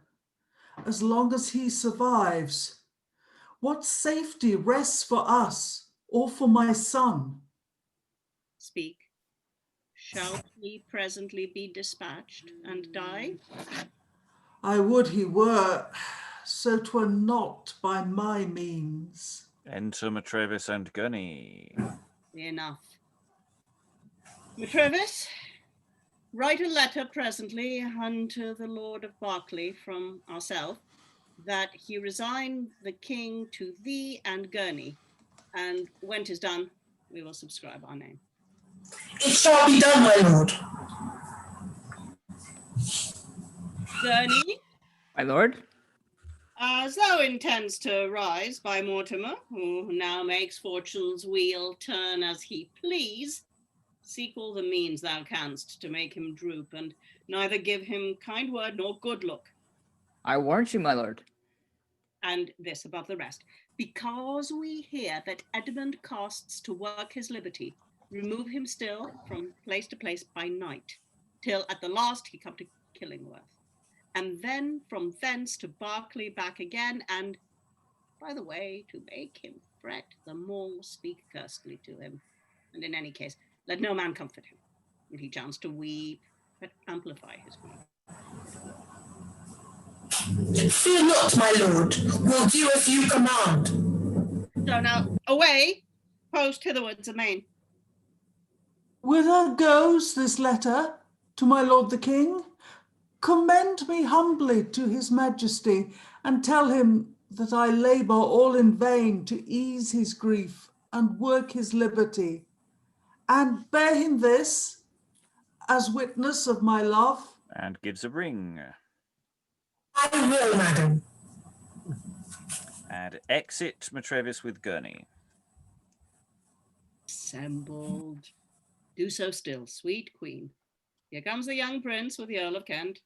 as long as he survives, what safety rests for us or for my son? Speak. Shall he presently be dispatched and die? I would he were, so 'twere not by my means. Enter Matrevis and Gurney. Enough. Matrevis, write a letter presently unto the Lord of Berkeley from ourselves, that he resign the king to thee and Gurney, and when 'tis done, we will subscribe our name. It shall be done, my lord. Gurney, My lord? as thou intends to rise by Mortimer, who now makes fortune's wheel turn as he please, seek all the means thou canst to make him droop, and neither give him kind word nor good look. I warrant you, my lord. And this above the rest, because we hear that Edmund casts to work his liberty, remove him still from place to place by night, till at the last he come to Killingworth, and then from thence to Berkeley back again, and, by the way, to make him fret, the more speak cursedly to him. And in any case, let no man comfort him. If he chance to weep, but amplify his grief. Fear not, my lord. We'll do as you command. So now, away, post hitherwards amain. Whither goes this letter to my lord the king? Commend me humbly to his majesty, and tell him that I labour all in vain to ease his grief and work his liberty. And bear him this, as witness of my love. And gives a ring. I will, madam. And exit Matrevis with Gurney. Assembled. Do so still, sweet queen. Here comes the young prince with the Earl of Kent.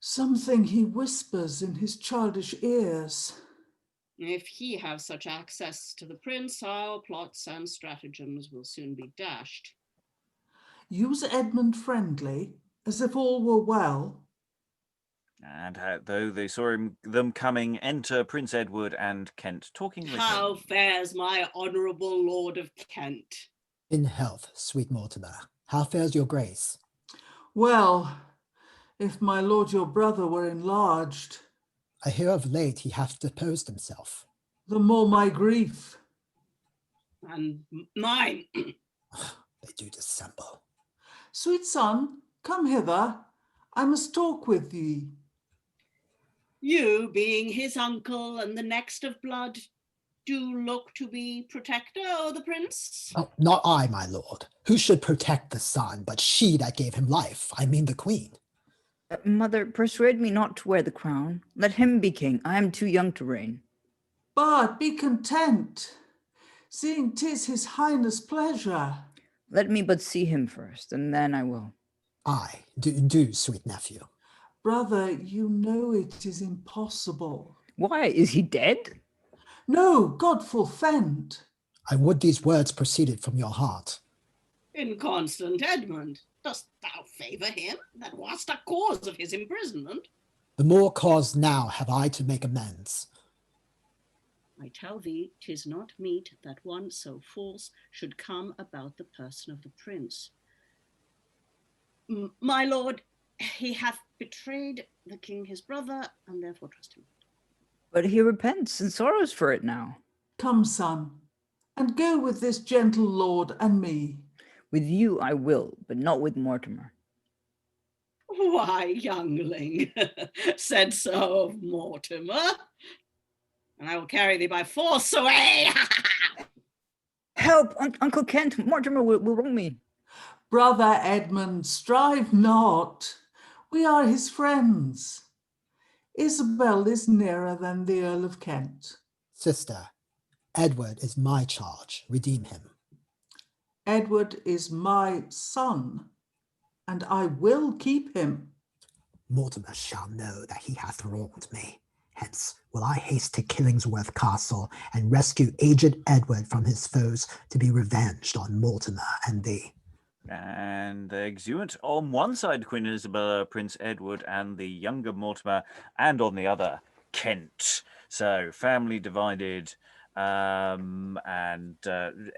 Something he whispers in his childish ears. If he have such access to the prince, our plots and stratagems will soon be dashed. Use Edmund friendly, as if all were well. And though they saw them coming, enter Prince Edward and Kent talking with How him. fares my honourable lord of Kent? In health, sweet Mortimer. How fares your grace? Well, if my lord your brother were enlarged. I hear of late he hath deposed himself. The more my grief. And mine. They do dissemble. Sweet son, come hither. I must talk with thee. You, being his uncle and the next of blood, do look to be protector o' the prince? Oh, not I, my lord. Who should protect the son but she that gave him life? I mean the queen. Mother, persuade me not to wear the crown. Let him be king. I am too young to reign. But be content, seeing 'tis his highness' pleasure. Let me but see him first, and then I will. Aye, do, sweet nephew. Brother, you know it is impossible. Why, is he dead? No, God forfend. I would these words proceeded from your heart. Inconstant Edmund, dost thou favour him that wast a cause of his imprisonment? The more cause now have I to make amends. I tell thee, 'tis not meet that one so false should come about the person of the prince. My lord, he hath betrayed the king his brother, and therefore trust him. But he repents and sorrows for it now. Come, son, and go with this gentle lord and me. With you I will, but not with Mortimer. Why, youngling, said so of Mortimer, and I will carry thee by force away. Help, Uncle Kent, Mortimer will wrong me. Brother Edmund, strive not. We are his friends. Isabel is nearer than the Earl of Kent. Sister, Edward is my charge. Redeem him. Edward is my son, and I will keep him. Mortimer shall know that he hath wronged me. Hence will I haste to Killingsworth Castle and rescue aged Edward from his foes to be revenged on Mortimer and thee. And the exeunt on one side, Queen Isabella, Prince Edward, and the younger Mortimer, and on the other, Kent. So family divided, and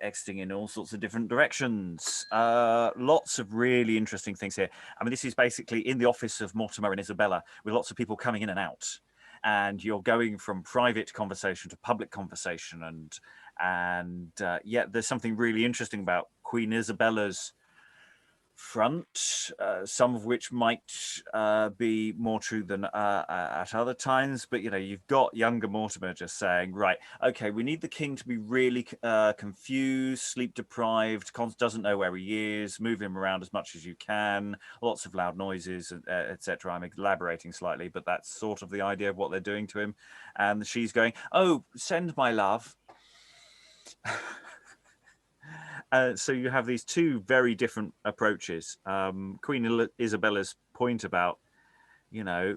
exiting in all sorts of different directions. Lots of really interesting things here. I mean, this is basically in the office of Mortimer and Isabella, with lots of people coming in and out. And you're going from private conversation to public conversation. And yeah, there's something really interesting about Queen Isabella's front, some of which might be more true than at other times, but you know, you've got younger Mortimer just saying, right, okay, we need the king to be really confused, sleep deprived, doesn't know where he is, move him around as much as you can, lots of loud noises, etc. I'm elaborating slightly, but that's sort of the idea of what they're doing to him. And she's going, oh, send my love. So you have these two very different approaches. Queen Isabella's point about, you know,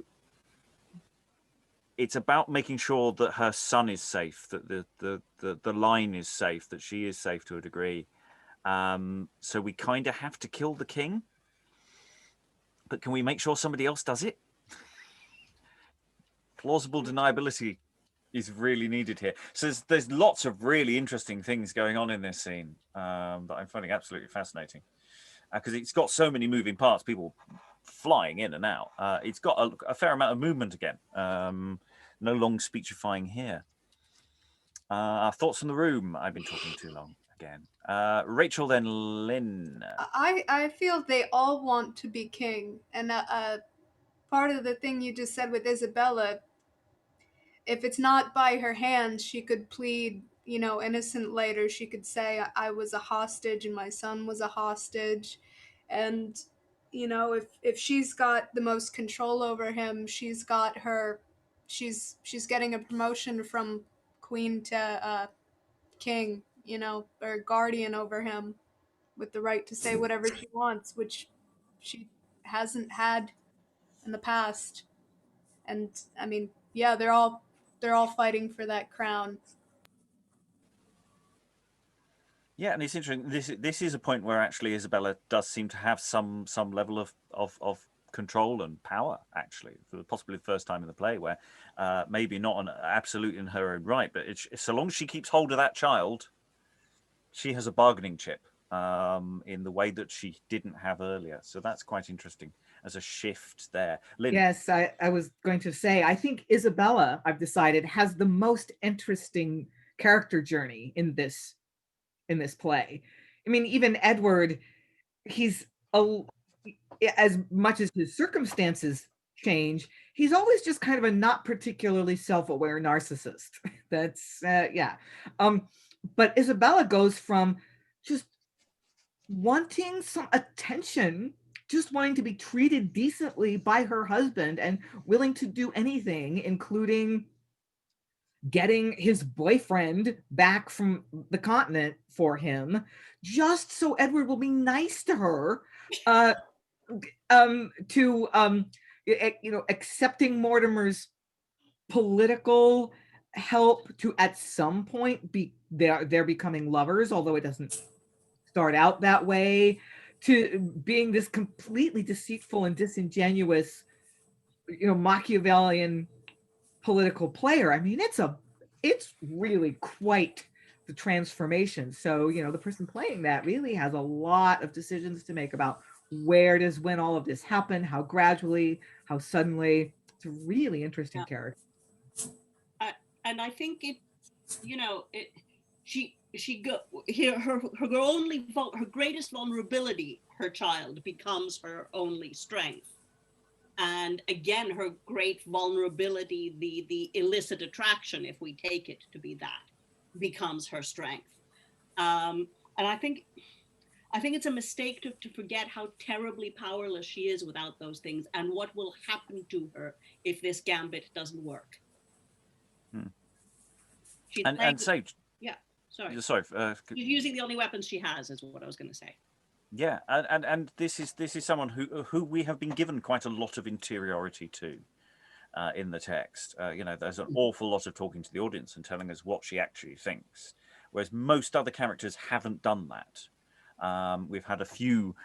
it's about making sure that her son is safe, that the line is safe, that she is safe to a degree. So we kind of have to kill the king, but can we make sure somebody else does it? Plausible deniability is really needed here. So there's lots of really interesting things going on in this scene that I'm finding absolutely fascinating, because it's got so many moving parts, people flying in and out. It's got a fair amount of movement again. No long speechifying here. Thoughts from the room? I've been talking too long again. Rachael, then Lynn. I feel they all want to be king, and part of the thing you just said with Isabella, if it's not by her hand, she could plead, you know, innocent later. She could say, I was a hostage and my son was a hostage. And, you know, if she's got the most control over him, she's got her, she's getting a promotion from queen to king, you know, or guardian over him with the right to say whatever she wants, which she hasn't had in the past. And I mean, yeah, they're all fighting for that crown. Yeah, and it's interesting. This is a point where actually Isabella does seem to have some level of control and power, actually, for possibly the first time in the play, where maybe not an absolute in her own right, but so long as she keeps hold of that child, she has a bargaining chip in the way that she didn't have earlier. So that's quite interesting as a shift there. Lynn. Yes, I was going to say, I think Isabella, I've decided, has the most interesting character journey in this play. I mean, even Edward, he's as much as his circumstances change, he's always just kind of a not particularly self-aware narcissist. That's yeah. But Isabella goes from just wanting some attention, just wanting to be treated decently by her husband and willing to do anything, including getting his boyfriend back from the continent for him, just so Edward will be nice to her, you know, accepting Mortimer's political help to at some point be they're becoming lovers, although it doesn't start out that way, to being this completely deceitful and disingenuous, you know, Machiavellian political player. I mean, it's really quite the transformation. So, you know, the person playing that really has a lot of decisions to make about when all of this happened, how gradually, how suddenly. It's a really interesting character. And I think her greatest vulnerability, her child, becomes her only strength. And again, her great vulnerability, the illicit attraction, if we take it to be that, becomes her strength. And I think it's a mistake to forget how terribly powerless she is without those things, and what will happen to her if this gambit doesn't work. She's and so yeah, sorry. sorry. She's using the only weapons she has, is what I was going to say. Yeah, and this is someone who we have been given quite a lot of interiority to in the text. There's an awful lot of talking to the audience and telling us what she actually thinks, whereas most other characters haven't done that. We've had a few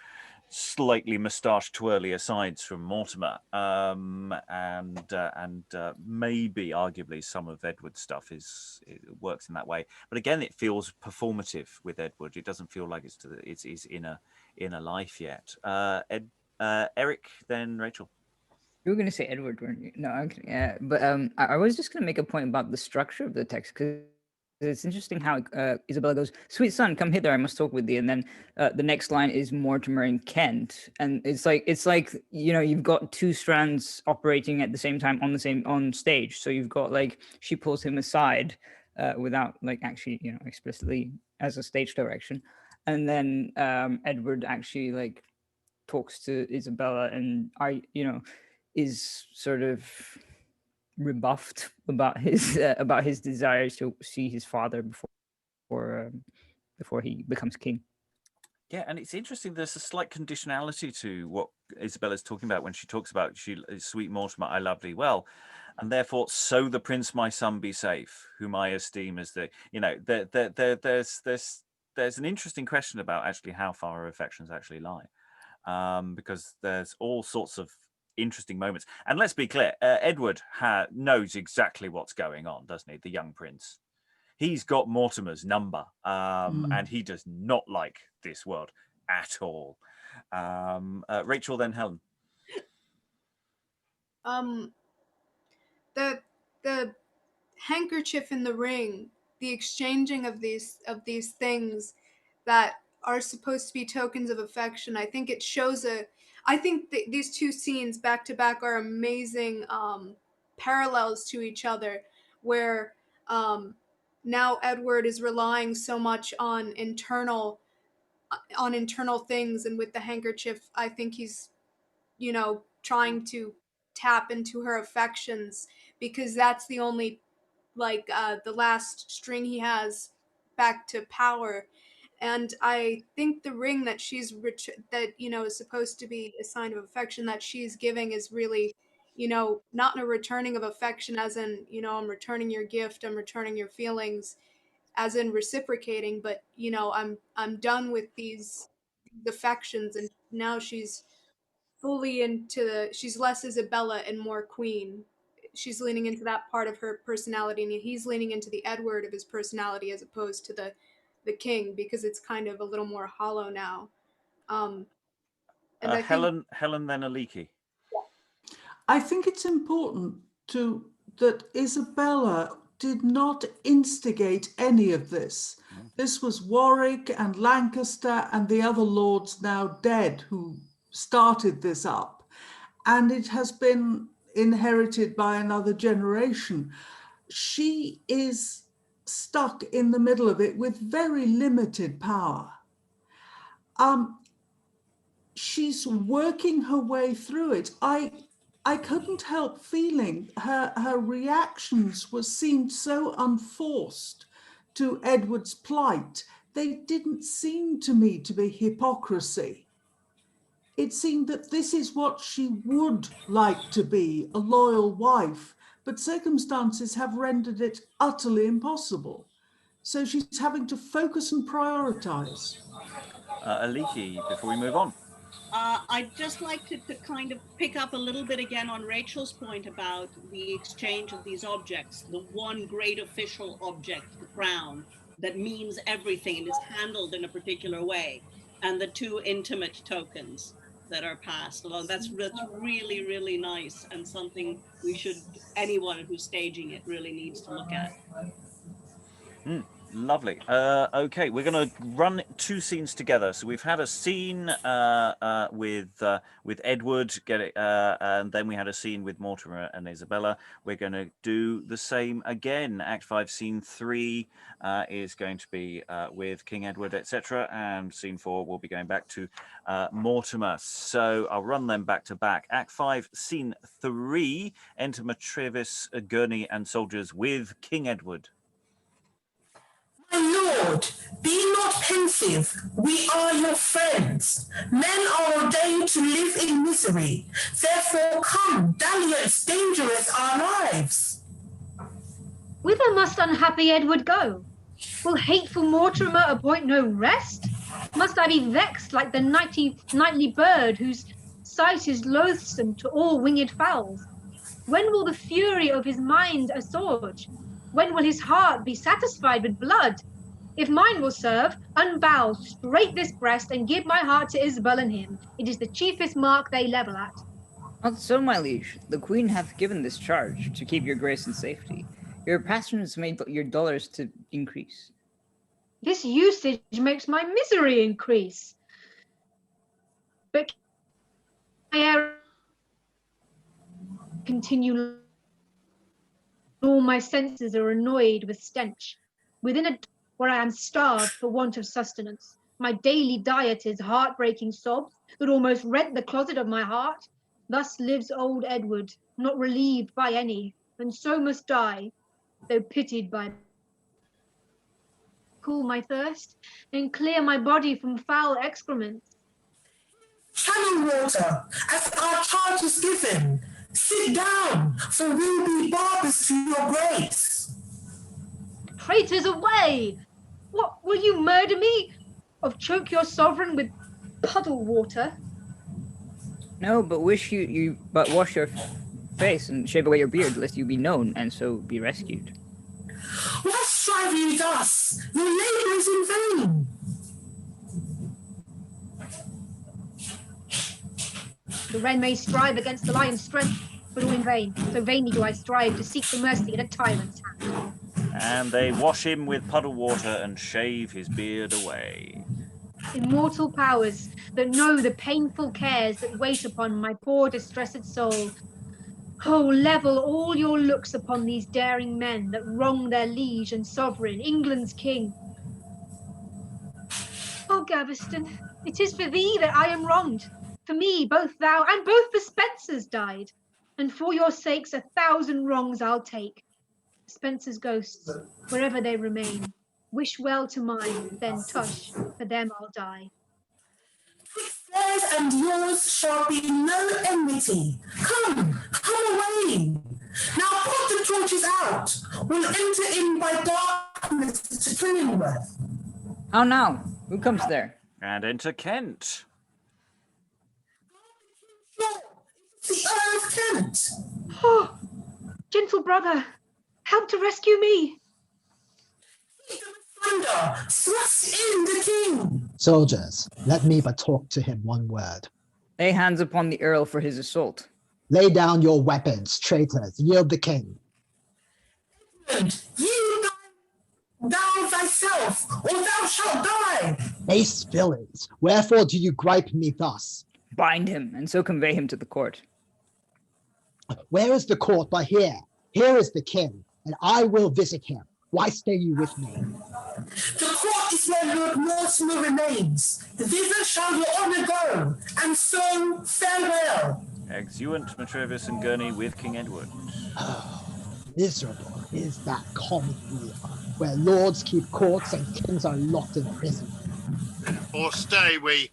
slightly moustache twirly asides from Mortimer, and maybe arguably some of Edward's stuff it works in that way. But again, it feels performative with Edward. It doesn't feel like it's his inner life yet. Eric, then Rachael. You were going to say Edward, weren't you? No, okay, but I was just going to make a point about the structure of the text, because it's interesting how Isabella goes, "Sweet son, come hither, I must talk with thee," and then the next line is Mortimer and Kent, and it's like you've got two strands operating at the same time on stage. So you've got she pulls him aside without actually explicitly as a stage direction, and then Edward actually talks to Isabella and is sort of rebuffed about his desires to see his father before he becomes king. Yeah, and it's interesting. There's a slight conditionality to what Isabella's talking about when she talks about sweet Mortimer, I love thee well, and therefore so the prince my son be safe, whom I esteem as the there's an interesting question about actually how far her affections actually lie, because there's all sorts of interesting moments. And let's be clear, Edward knows exactly what's going on, doesn't he? The young prince. He's got Mortimer's number, and he does not like this world at all. Rachael, then Helen. The handkerchief in the ring, the exchanging of these things that are supposed to be tokens of affection. I think it shows I think these two scenes back to back are amazing parallels to each other, where now Edward is relying so much on internal things, and with the handkerchief, I think he's trying to tap into her affections, because that's the only the last string he has back to power. And I think the ring that she's is supposed to be a sign of affection that she's giving is really, not in a returning of affection as in, I'm returning your gift, I'm returning your feelings, as in reciprocating, but I'm done with these affections, and now she's fully she's less Isabella and more queen. She's leaning into that part of her personality, and he's leaning into the Edward of his personality as opposed to the king, because it's kind of a little more hollow now. And I Helen, then Aliki. I think it's important that Isabella did not instigate any of this. This was Warwick and Lancaster and the other lords now dead who started this up, and it has been inherited by another generation. She is stuck in the middle of it with very limited power. She's working her way through it. I couldn't help feeling her reactions seemed so unforced to Edward's plight. They didn't seem to me to be hypocrisy. It seemed that this is what she would like to be, a loyal wife, but circumstances have rendered it utterly impossible. So she's having to focus and prioritize. Aliki, before we move on. I'd just like to kind of pick up a little bit again on Rachel's point about the exchange of these objects, the one great official object, the crown, that means everything and is handled in a particular way, and the two intimate tokens that are passed along. That's really, really nice, and something anyone who's staging it really needs to look at. Lovely. Okay, we're going to run two scenes together. So we've had a scene with Edward, and then we had a scene with Mortimer and Isabella. We're going to do the same again. Act 5, Scene 3 is going to be with King Edward, etc., and Scene 4 will be going back to Mortimer. So I'll run them back to back. Act 5, Scene 3. Enter Matrevis, Gurney, and soldiers with King Edward. Lord, be not pensive, we are your friends. Men are ordained to live in misery. Therefore come, dalliance dangerous our lives. Whither must unhappy Edward go? Will hateful Mortimer appoint no rest? Must I be vexed like the nightly bird whose sight is loathsome to all winged fowls? When will the fury of his mind assuage? When will his heart be satisfied with blood? If mine will serve, unbow straight this breast and give my heart to Isabel and him. It is the chiefest mark they level at. Not so, my liege. The queen hath given this charge to keep your grace in safety. Your passions made your dolours to increase. This usage makes my misery increase. But I continue, all my senses are annoyed with stench. Within a where I am starved for want of sustenance, my daily diet is heartbreaking sobs that almost rent the closet of my heart. Thus lives old Edward, not relieved by any, and so must die, though pitied by. Cool my thirst and clear my body from foul excrements. Channel water, as our charge is given. Sit down, for we'll be barbers to your grace. Traitors away! What, will you murder me? Or choke your sovereign with puddle water? No, but wash your face and shave away your beard, lest you be known and so be rescued. Why strive you thus? Your labour is in vain. The wren may strive against the lion's strength, but all in vain. So vainly do I strive to seek the mercy at a tyrant's hand. And they wash him with puddle water and shave his beard away. Immortal powers that know the painful cares that wait upon my poor distressed soul. Oh, level all your looks upon these daring men that wrong their liege and sovereign, England's king. Oh, Gaveston, it is for thee that I am wronged. For me, both thou and both the Spensers died. And for your sakes 1,000 wrongs I'll take. Spenser's ghosts, wherever they remain, wish well to mine, then tush, for them I'll die. Theirs and yours shall be no enmity. Come away. Now put the torches out. We'll enter in by darkness to Kenilworth. How now? Who comes there? And enter Kent. The Earl of Kent. Oh, gentle brother, help to rescue me. Thunder, thrust in the king. Soldiers, let me but talk to him one word. Lay hands upon the Earl for his assault. Lay down your weapons, traitors, yield the king. Yield thou thyself, or thou shalt die. Base villains, wherefore do you gripe me thus? Bind him, and so convey him to the court. Where is the court but here? Here is the king, and I will visit him. Why stay you with me? The court is where Lord Mortimer remains. Thither shall your honour go, and so farewell. Exeunt Matrevis and Gurney with King Edward. Oh, miserable is that common era, where lords keep courts and kings are locked in prison. Or stay we.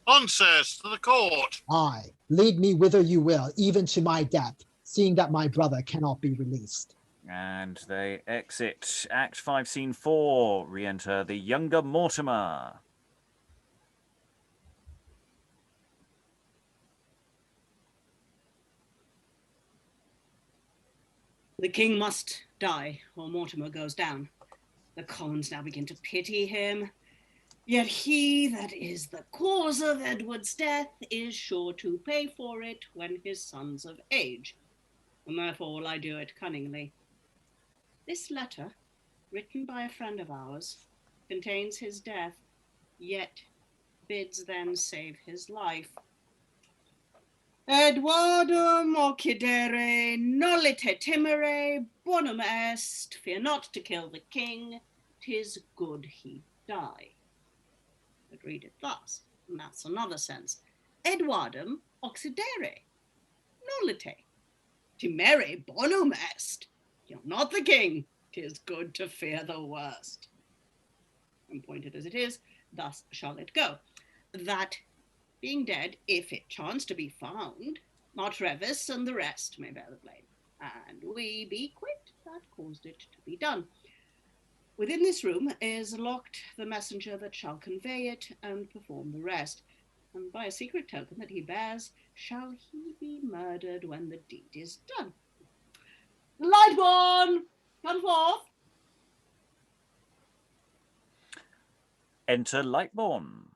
On, sirs, to the court. Aye, lead me whither you will, even to my death, seeing that my brother cannot be released. And they exit. Act 5, Scene 4. Re-enter the younger Mortimer. The king must die, or Mortimer goes down. The commons now begin to pity him. Yet he that is the cause of Edward's death is sure to pay for it when his son's of age, and therefore will I do it cunningly. This letter, written by a friend of ours, contains his death, yet bids then save his life. Edwardum occidere nolite timere bonum est, fear not to kill the king, 'tis good he die. But read it thus, and that's another sense. Edwardum occidere nolite timere bonum est. You're not the king, 'tis good to fear the worst. appointed as it is, thus shall it go. That being dead, if it chance to be found, Matrevis and the rest may bear the blame, and we be quit that caused it to be done. Within this room is locked the messenger that shall convey it and perform the rest, and by a secret token that he bears shall he be murdered when the deed is done. Lightborn, come forth. Enter Lightborn.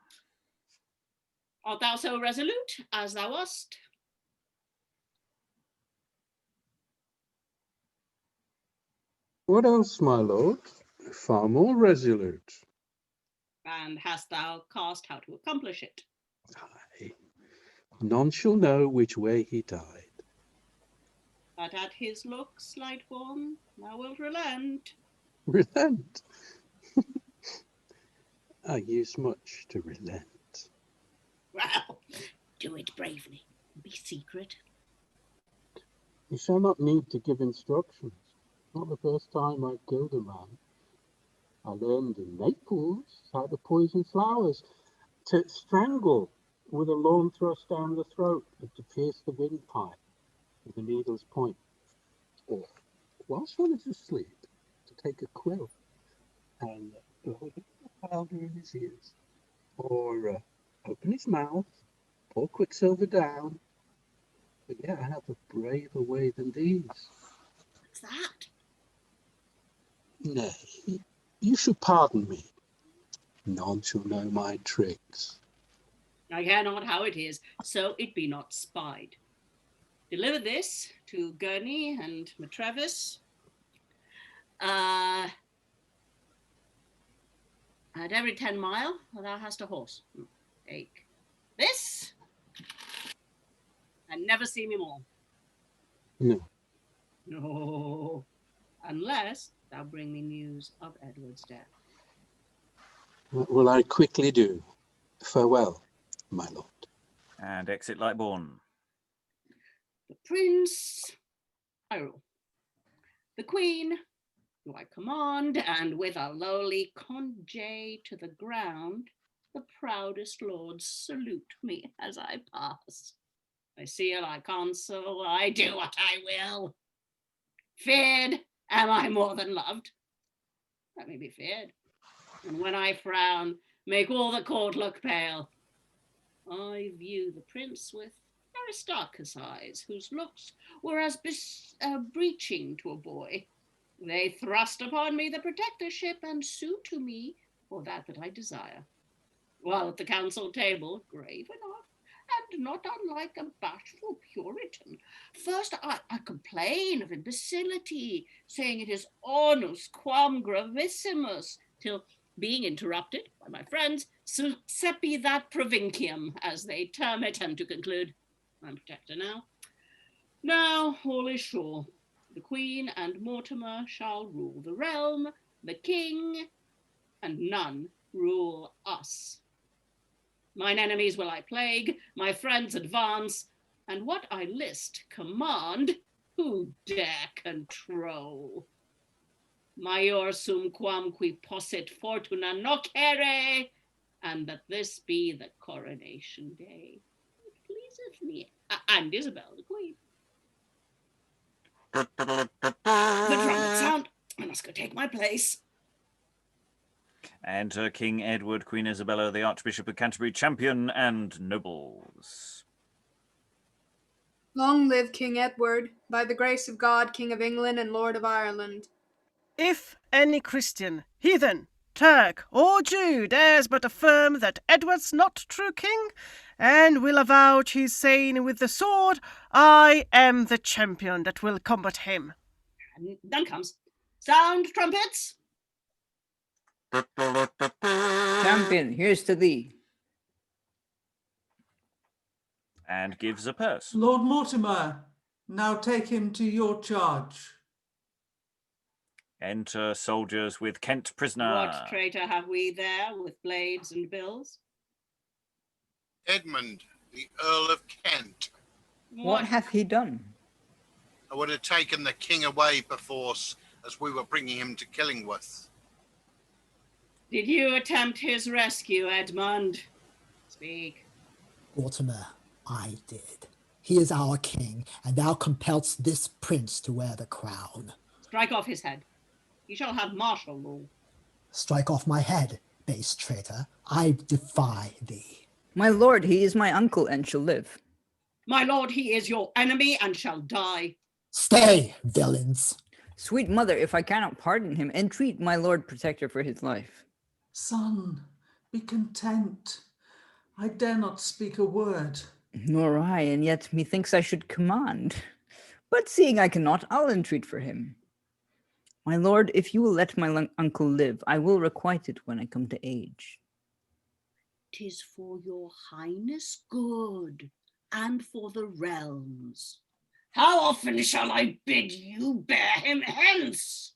Art thou so resolute as thou wast? What else, my lord? Far more resolute. And hast thou cast how to accomplish it? Aye. None shall know which way he died. But at his looks, Lightborn, thou wilt relent. Relent? I use much to relent. Well, do it bravely. Be secret. You shall not need to give instructions. Not the first time I killed a man. I learned in Naples how to poison flowers, to strangle with a lawn thrust down the throat, and to pierce the windpipe with a needle's point. Or, whilst one is asleep, to take a quill and blow the powder in his ears. Or open his mouth, pour quicksilver down. But yet I have a braver way than these. What's that? Nay, you should pardon me. None shall know my tricks. I care not how it is, so it be not spied. Deliver this to Gurney and Matrevis. At every 10 mile, thou hast a horse. Take this, and never see me more. No. No, unless thou bring me news of Edward's death. What will I quickly do? Farewell, my lord. And exit Lightborn. The prince, I rule. The queen, do I command, and with a lowly conge to the ground, the proudest lords salute me as I pass. I seal, I counsel, I do what I will. Feared, am I more than loved? Let me be feared. And when I frown, make all the court look pale. I view the prince with Aristarchus' eyes, whose looks were as breaching to a boy. They thrust upon me the protectorship and sue to me for that I desire. While at the council table, grave enough, and not unlike a bashful Puritan, first I complain of imbecility, saying it is onus quam gravissimus, till, being interrupted by my friends, sucepi that provincium, as they term it, and to conclude, I'm protector now. Now all is sure. The Queen and Mortimer shall rule the realm, the King, and none rule us. Mine enemies will I plague, my friends advance, and what I list command, who dare control? Maior sum quam qui possit fortuna nocere, and that this be the coronation day. It pleaseth me, and Isabella the Queen. The trumpet sound, I must go take my place. Enter King Edward, Queen Isabella, the Archbishop of Canterbury, champion and nobles. Long live King Edward, by the grace of God, King of England and Lord of Ireland. If any Christian, heathen, Turk, or Jew dares but affirm that Edward's not true king, and will avouch his saying with the sword, I am the champion that will combat him. And then comes, sound trumpets! Champion, here's to thee. And gives a purse. Lord Mortimer, now take him to your charge. Enter soldiers with Kent prisoner. What traitor have we there with blades and bills? Edmund, the Earl of Kent. What hath he done? I would have taken the king away perforce as we were bringing him to Killingworth. Did you attempt his rescue, Edmund? Speak. Mortimer, I did. He is our king, and thou compellest this prince to wear the crown. Strike off his head. He shall have martial rule. Strike off my head, base traitor. I defy thee. My lord, he is my uncle and shall live. My lord, he is your enemy and shall die. Stay, villains. Sweet mother, if I cannot pardon him, entreat my lord protector for his life. Son, be content. I dare not speak a word. Nor I, and yet methinks I should command. But seeing I cannot, I'll entreat for him. My lord, if you will let my uncle live, I will requite it when I come to age. 'Tis for your highness good, and for the realms. How often shall I bid you bear him hence?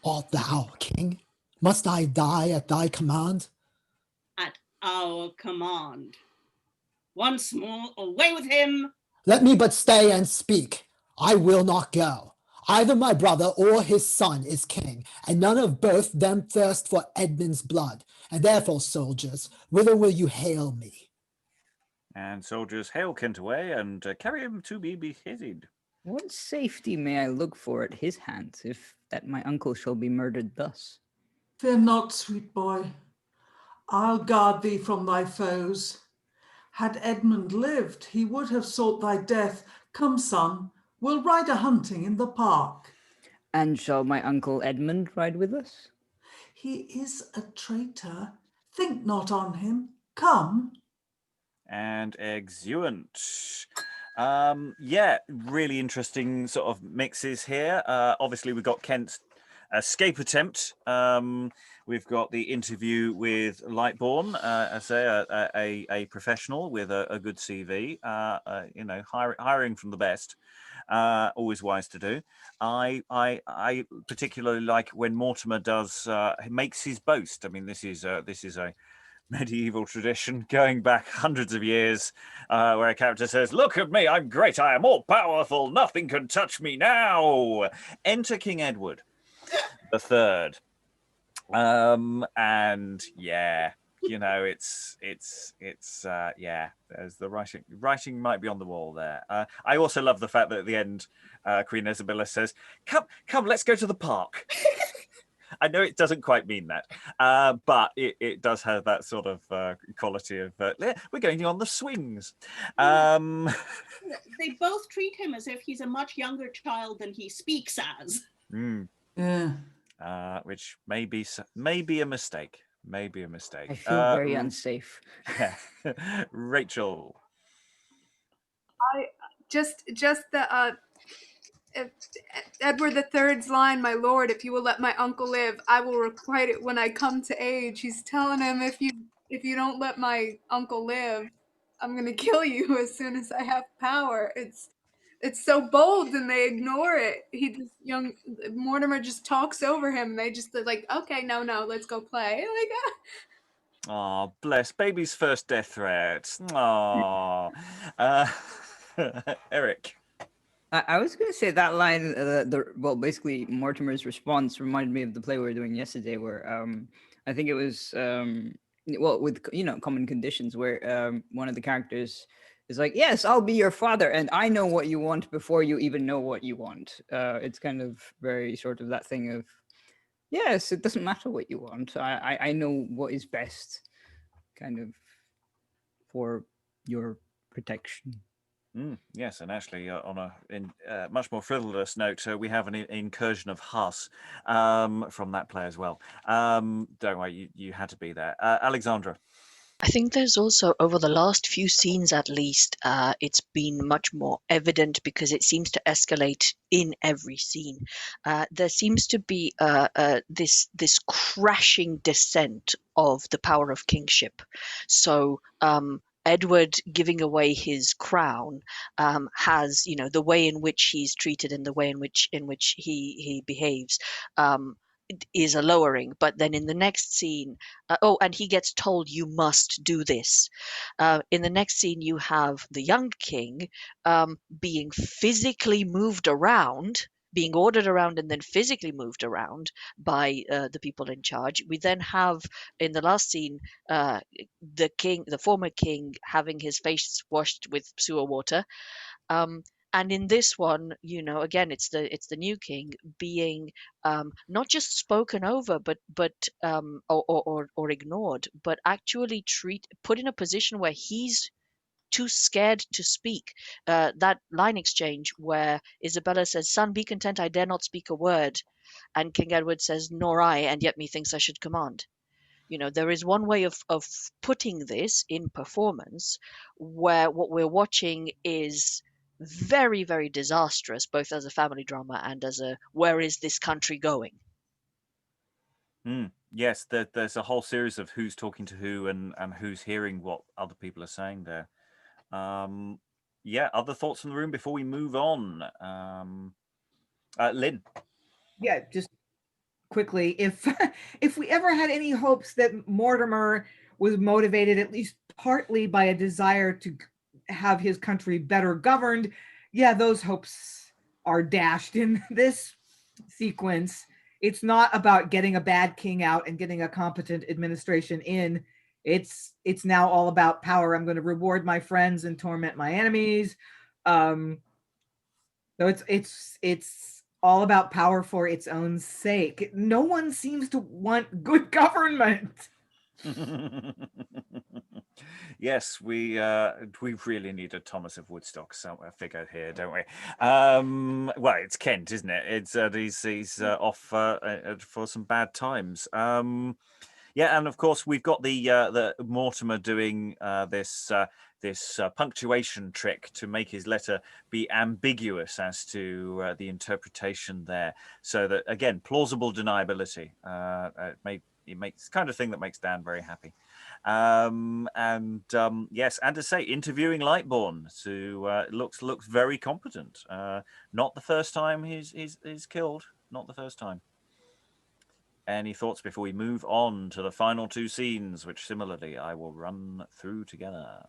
Art thou, king? Must I die at thy command? At our command. Once more, away with him. Let me but stay and speak. I will not go. Either my brother or his son is king, and none of both them thirst for Edmund's blood. And therefore, soldiers, whither will you hale me? And soldiers hail Kent away and carry him to be beheaded. What safety may I look for at his hands, if that my uncle shall be murdered thus? Fear not, sweet boy. I'll guard thee from thy foes. Had Edmund lived, he would have sought thy death. Come, son, we'll ride a-hunting in the park. And shall my uncle Edmund ride with us? He is a traitor. Think not on him. Come. And exeunt. Yeah, really interesting sort of mixes here. Obviously, we've got Kent's escape attempt. We've got the interview with Lightborn, as a professional with a good CV. Hiring from the best. Always wise to do. I particularly like when Mortimer makes his boast. I mean, this is a medieval tradition going back hundreds of years, where a character says, "Look at me, I'm great, I am all powerful, nothing can touch me now." Enter King Edward the Third. And yeah, it's there's the writing might be on the wall there. I also love the fact that at the end, Queen Isabella says, come, let's go to the park." I know it doesn't quite mean that, but it does have that sort of quality of, we're going on the swings. They both treat him as if he's a much younger child than he speaks as. Yeah. Which may be a mistake. Maybe a mistake. I feel very unsafe. Yeah. Rachael. I just the Edward III's line, "My lord, if you will let my uncle live, I will requite it when I come to age." He's telling him, if you don't let my uncle live, I'm gonna kill you as soon as I have power. It's so bold, and they ignore it. Mortimer just talks over him. They're like, "Okay, no, let's go play." Like, Oh, bless baby's first death threat. Oh, Eric. I was going to say that line, basically Mortimer's response reminded me of the play we were doing yesterday, where I think it was, with, Common Conditions, where one of the characters is like, "Yes, I'll be your father, and I know what you want before you even know what you want." It's kind of very sort of that thing of, yes, it doesn't matter what you want. I know what is best, kind of, for your protection. Yes, and actually, on a much more frivolous note, we have an incursion of Huss from that play as well. Don't worry, you had to be there. Alexandra. I think there's also, over the last few scenes at least, it's been much more evident because it seems to escalate in every scene. There seems to be this crashing descent of the power of kingship. So Edward giving away his crown has, the way in which he's treated and the way in which he behaves is a lowering. But then in the next scene, and he gets told, "You must do this." In the next scene, you have the young king being physically moved around being ordered around and then physically moved around by the people in charge. We then have in the last scene the former king, having his face washed with sewer water. And in this one, again, it's the new king being not just spoken over, but or ignored, but actually put in a position where he's too scared to speak. That line exchange where Isabella says, "Son, be content, I dare not speak a word," and King Edward says, "Nor I, and yet methinks I should command." There is one way of putting this in performance where what we're watching is very, very disastrous, both as a family drama and as a where is this country going? Yes, there's a whole series of who's talking to who and who's hearing what other people are saying there. Other thoughts from the room before we move on? Lynn? Yeah, just quickly, if we ever had any hopes that Mortimer was motivated at least partly by a desire to have his country better governed, those hopes are dashed in this sequence. It's not about getting a bad king out and getting a competent administration in. It's now all about power. I'm going to reward my friends and torment my enemies. So it's all about power for its own sake. No one seems to want good government. Yes, we really need a Thomas of Woodstock figure here, don't we? Well, it's Kent, isn't it? It's he's off for some bad times. And of course we've got the Mortimer doing this punctuation trick to make his letter be ambiguous as to the interpretation there, so that again plausible deniability. It makes kind of thing that makes Dan very happy. Yes, and to say interviewing Lightborn, looks very competent. Not the first time he's killed. Not the first time. Any thoughts before we move on to the final two scenes, which similarly I will run through together?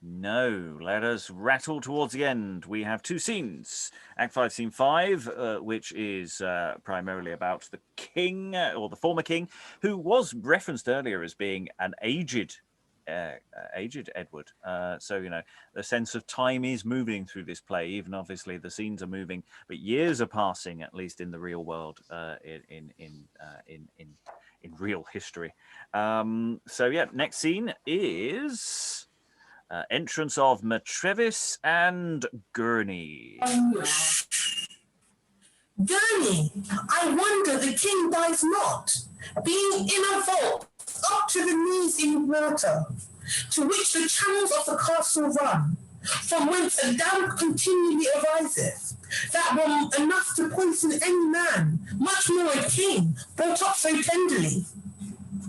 No, let us rattle towards the end. We have two scenes. Act 5, Scene 5, which is primarily about the king, or the former king, who was referenced earlier as being an aged Edward. So, the sense of time is moving through this play, even obviously the scenes are moving, but years are passing, at least in the real world, in real history. Next scene is... entrance of Matrevis and Gurney. Gurney, I wonder the king dies not, being in a vault up to the knees in water, to which the channels of the castle run, from whence a damp continually ariseth, that were enough to poison any man, much more a king, brought up so tenderly.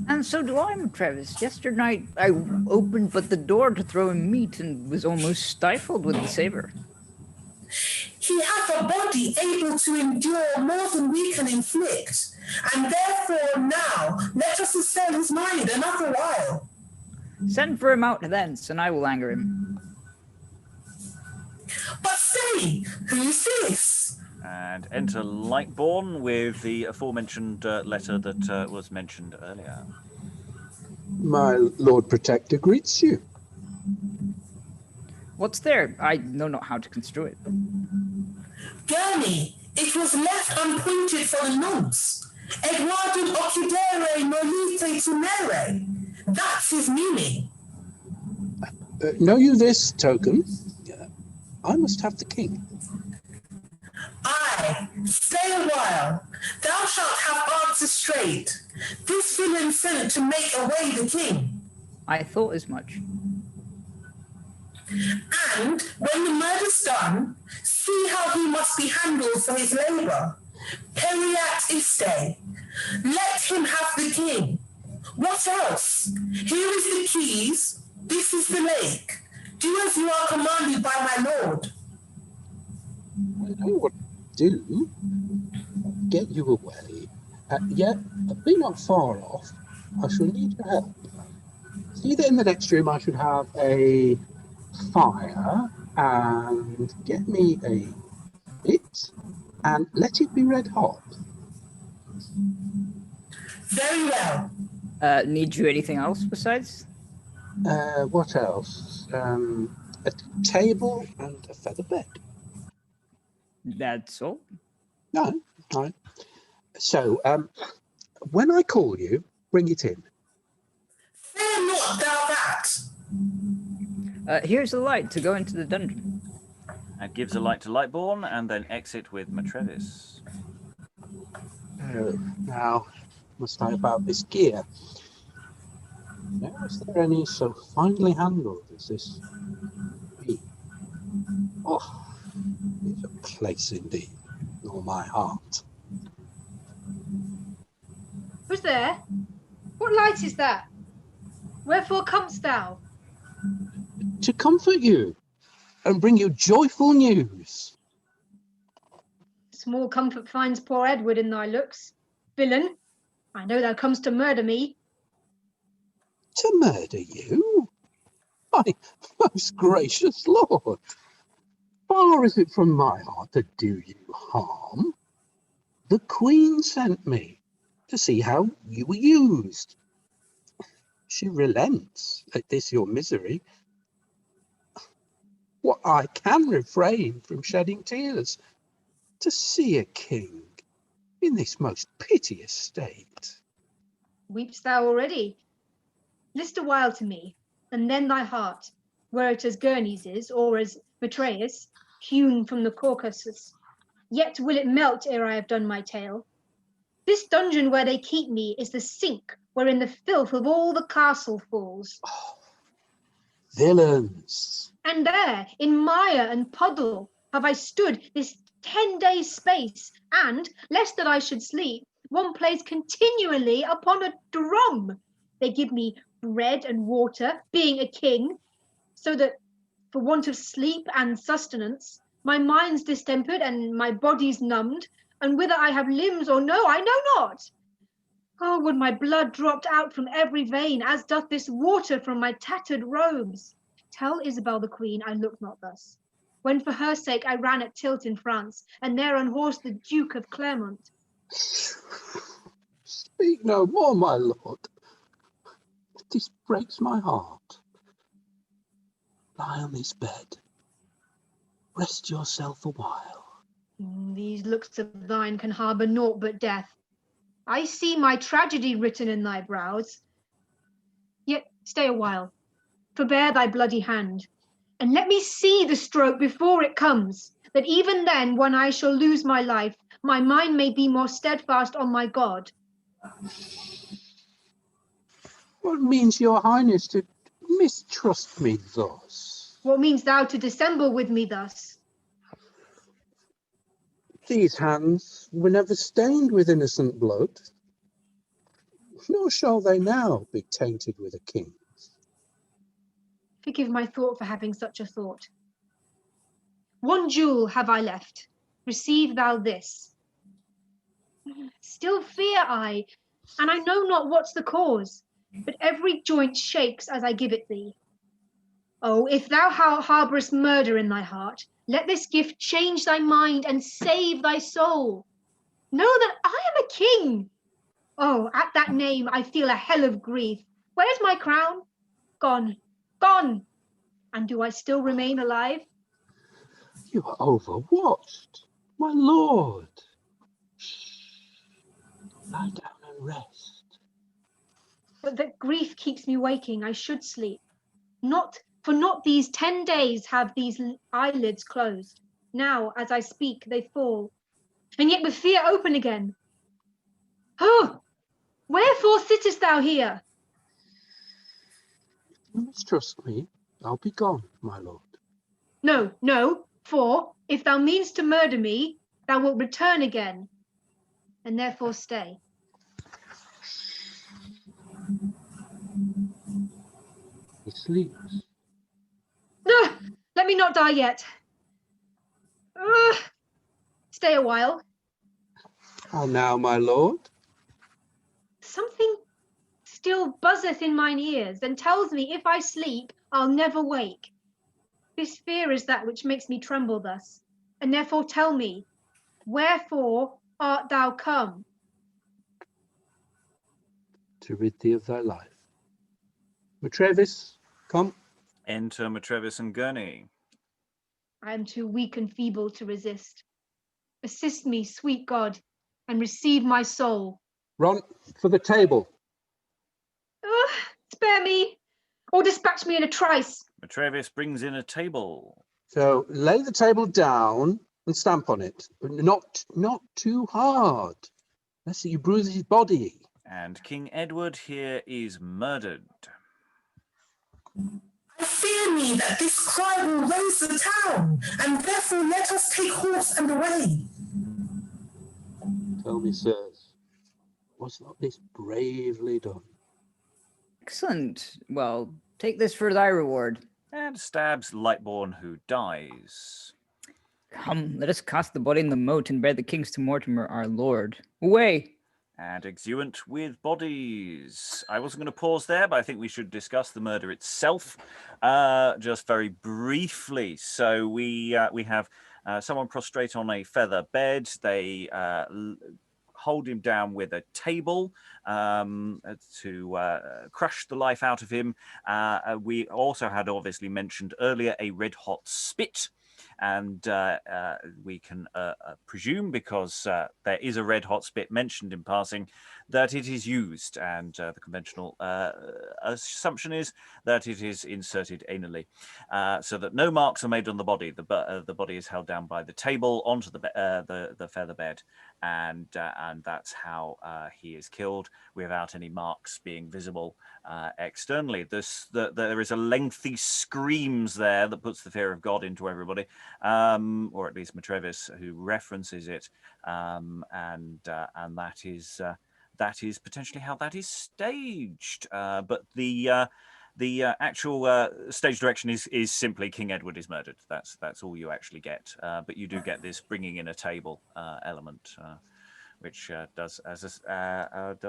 And so do I, Matrevis. Yesterday night I opened but the door to throw him meat and was almost stifled with the savour. He hath a body able to endure more than we can inflict, and therefore now let us assail his mind another while. Send for him out thence, and I will anger him. But say, who's this? And enter Lightborn with the aforementioned letter that was mentioned earlier. My Lord Protector greets you. What's there? I know not how to construe it. Gurney, it was left unpointed for the nonce. Edwardum occidere nolite tunere. That's his meaning. Know you this token? I must have the king. Aye, stay a while. Thou shalt have answer straight. This villain sent to make away the king. I thought as much. And when the murder's done, see how he must be handled for his labour. Periat iste. Let him have the king. What else? Here is the keys. This is the lake. Do as you are commanded by my lord. I know what to do. Get you away. Yet, be not far off. I shall need your help. See that in the next room I should have a fire, and get me a bit and let it be red hot. Very well. Need you anything else besides? What else? A table and a feather bed. That's all? No. So, when I call you, bring it in. Fear not thou that. Here's a light to go into the dungeon. And gives a light to Lightborn, and then exit with Matrevis. Now, must I about this gear? Now, is there any so finely handled as this? Oh, it's a place indeed, nor my heart. Who's there? What light is that? Wherefore comest thou? To comfort you and bring you joyful news. Small comfort finds poor Edward in thy looks. Villain, I know thou comest to murder me. To murder you? My most gracious lord, far is it from my heart to do you harm. The Queen sent me to see how you were used. She relents at this your misery. What I can refrain from shedding tears to see a king in this most piteous state. Weepst thou already? List a while to me, and then thy heart, were it as Gurney's is, or as Matrevis, hewn from the Caucasus, yet will it melt ere I have done my tale. This dungeon where they keep me is the sink wherein the filth of all the castle falls. Oh, villains! And there, in mire and puddle, have I stood this 10 days' space, and, lest that I should sleep, one plays continually upon a drum. They give me bread and water, being a king, so that, for want of sleep and sustenance, my mind's distempered and my body's numbed, and whether I have limbs or no, I know not. Oh, would my blood dropped out from every vein, as doth this water from my tattered robes. Tell Isabel the Queen I look not thus, when for her sake I ran at tilt in France, and there unhorsed the Duke of Clermont. Speak no more, my lord. This breaks my heart. Lie on this bed. Rest yourself a while. These looks of thine can harbour naught but death. I see my tragedy written in thy brows. Yet stay a while, forbear thy bloody hand, and let me see the stroke before it comes, that even then, when I shall lose my life, my mind may be more steadfast on my God. What means your highness to mistrust me thus? What means thou to dissemble with me thus? These hands were never stained with innocent blood, nor shall they now be tainted with a king's. Forgive my thought for having such a thought. One jewel have I left. Receive thou this. Still fear I, and I know not what's the cause, but every joint shakes as I give it thee. Oh, if thou harbourest murder in thy heart, let this gift change thy mind and save thy soul. Know that I am a king. Oh, at that name I feel a hell of grief. Where's my crown? Gone, gone. And do I still remain alive? You are overwatched, my lord. Lie down and rest. But that grief keeps me waking. I should sleep. Not these 10 days have these eyelids closed. Now, as I speak, they fall, and yet with fear open again. Oh, wherefore sittest thou here? You mistrust me. I'll be gone, my lord. No, no, for if thou meanest to murder me, thou wilt return again, and therefore stay. He sleeps. No, let me not die yet. Stay a while. How now, my lord? Something still buzzeth in mine ears and tells me if I sleep, I'll never wake. This fear is that which makes me tremble thus, and therefore tell me, Wherefore art thou come? To rid thee of thy life. Matrevis, come. Enter Matrevis and Gurney. I am too weak and feeble to resist. Assist me, sweet God, and receive my soul. Run for the table. Spare me, or dispatch me in a trice. Matrevis brings in a table. So lay the table down and stamp on it, but not too hard. Let's see, you bruise his body. And King Edward here is murdered. I fear me that this cry will raise the town, and therefore let us take horse and away. Tell me, sirs, was not this bravely done? Excellent. Well, take this for thy reward. And stabs Lightborn, who dies. Come, let us cast the body in the moat and bear the kings to Mortimer, our lord. Away! And exeunt with bodies. I wasn't going to pause there, but I think we should discuss the murder itself just very briefly. So we have someone prostrate on a feather bed. They hold him down with a table to crush the life out of him. We also had obviously mentioned earlier a red hot spit. And we can presume, because there is a red hot spit mentioned in passing, that it is used. And the conventional assumption is that it is inserted anally, so that no marks are made on the body. The body is held down by the table onto the feather bed, and that's how he is killed, without any marks being visible externally. There is a lengthy screams there that puts the fear of God into everybody, or at least Matrevis, who references it, and that is potentially how that is staged. But the actual stage direction is simply King Edward is murdered. That's all you actually get. But you do get this bringing in a table element, which does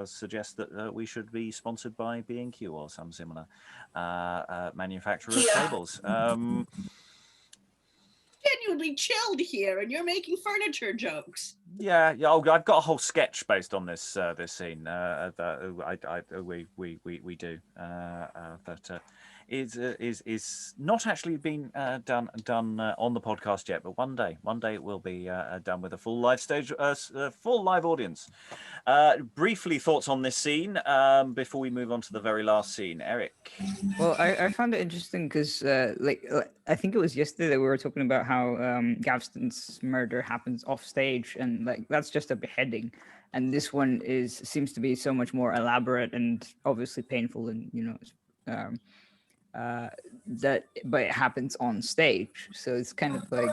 suggest that we should be sponsored by B&Q or some similar manufacturer of tables. Genuinely chilled here, and you're making furniture jokes. Yeah. I've got a whole sketch based on this scene. We do, but is not actually been done on the podcast yet. But one day it will be done with a full live stage, full live audience. Briefly, thoughts on this scene before we move on to the very last scene, Eric. Well, I found it interesting because, I think it was yesterday that we were talking about how Gavston's murder happens off stage, and that's just a beheading, and this one seems to be so much more elaborate and obviously painful, and but it happens on stage, so it's kind of like,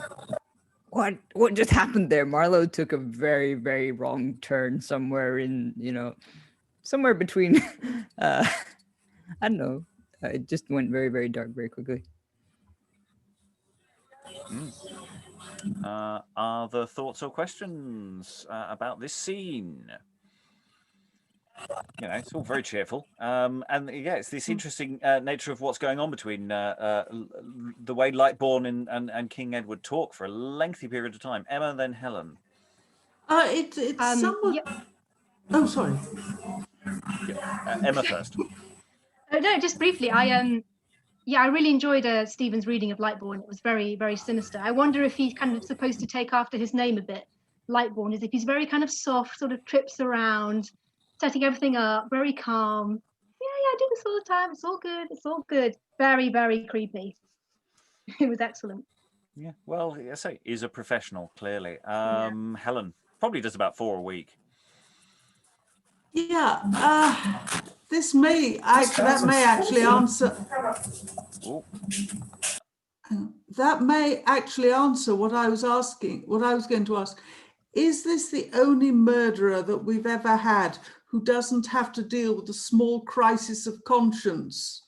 what just happened there? Marlowe took a very, very wrong turn somewhere somewhere between I don't know. It just went very, very dark very quickly. Other thoughts or questions about this scene? It's all very cheerful, and it's this interesting nature of what's going on between the way Lightborn and King Edward talk for a lengthy period of time. Emma, then Helen. It's somewhat. Yeah. Oh, sorry. Emma first. No, just briefly. I really enjoyed Stephen's reading of Lightborn. It was very, very sinister. I wonder if he's kind of supposed to take after his name a bit. Lightborn, as if he's very kind of soft, sort of trips around, setting everything up, very calm. Yeah, I do this all the time. It's all good. It's all good. Very, very creepy. It was excellent. Yeah, well, I say is a professional, clearly. Helen probably does about 4 a week. Yeah, that may actually answer. Ooh. That may actually answer what I was going to ask. Is this the only murderer that we've ever had who doesn't have to deal with a small crisis of conscience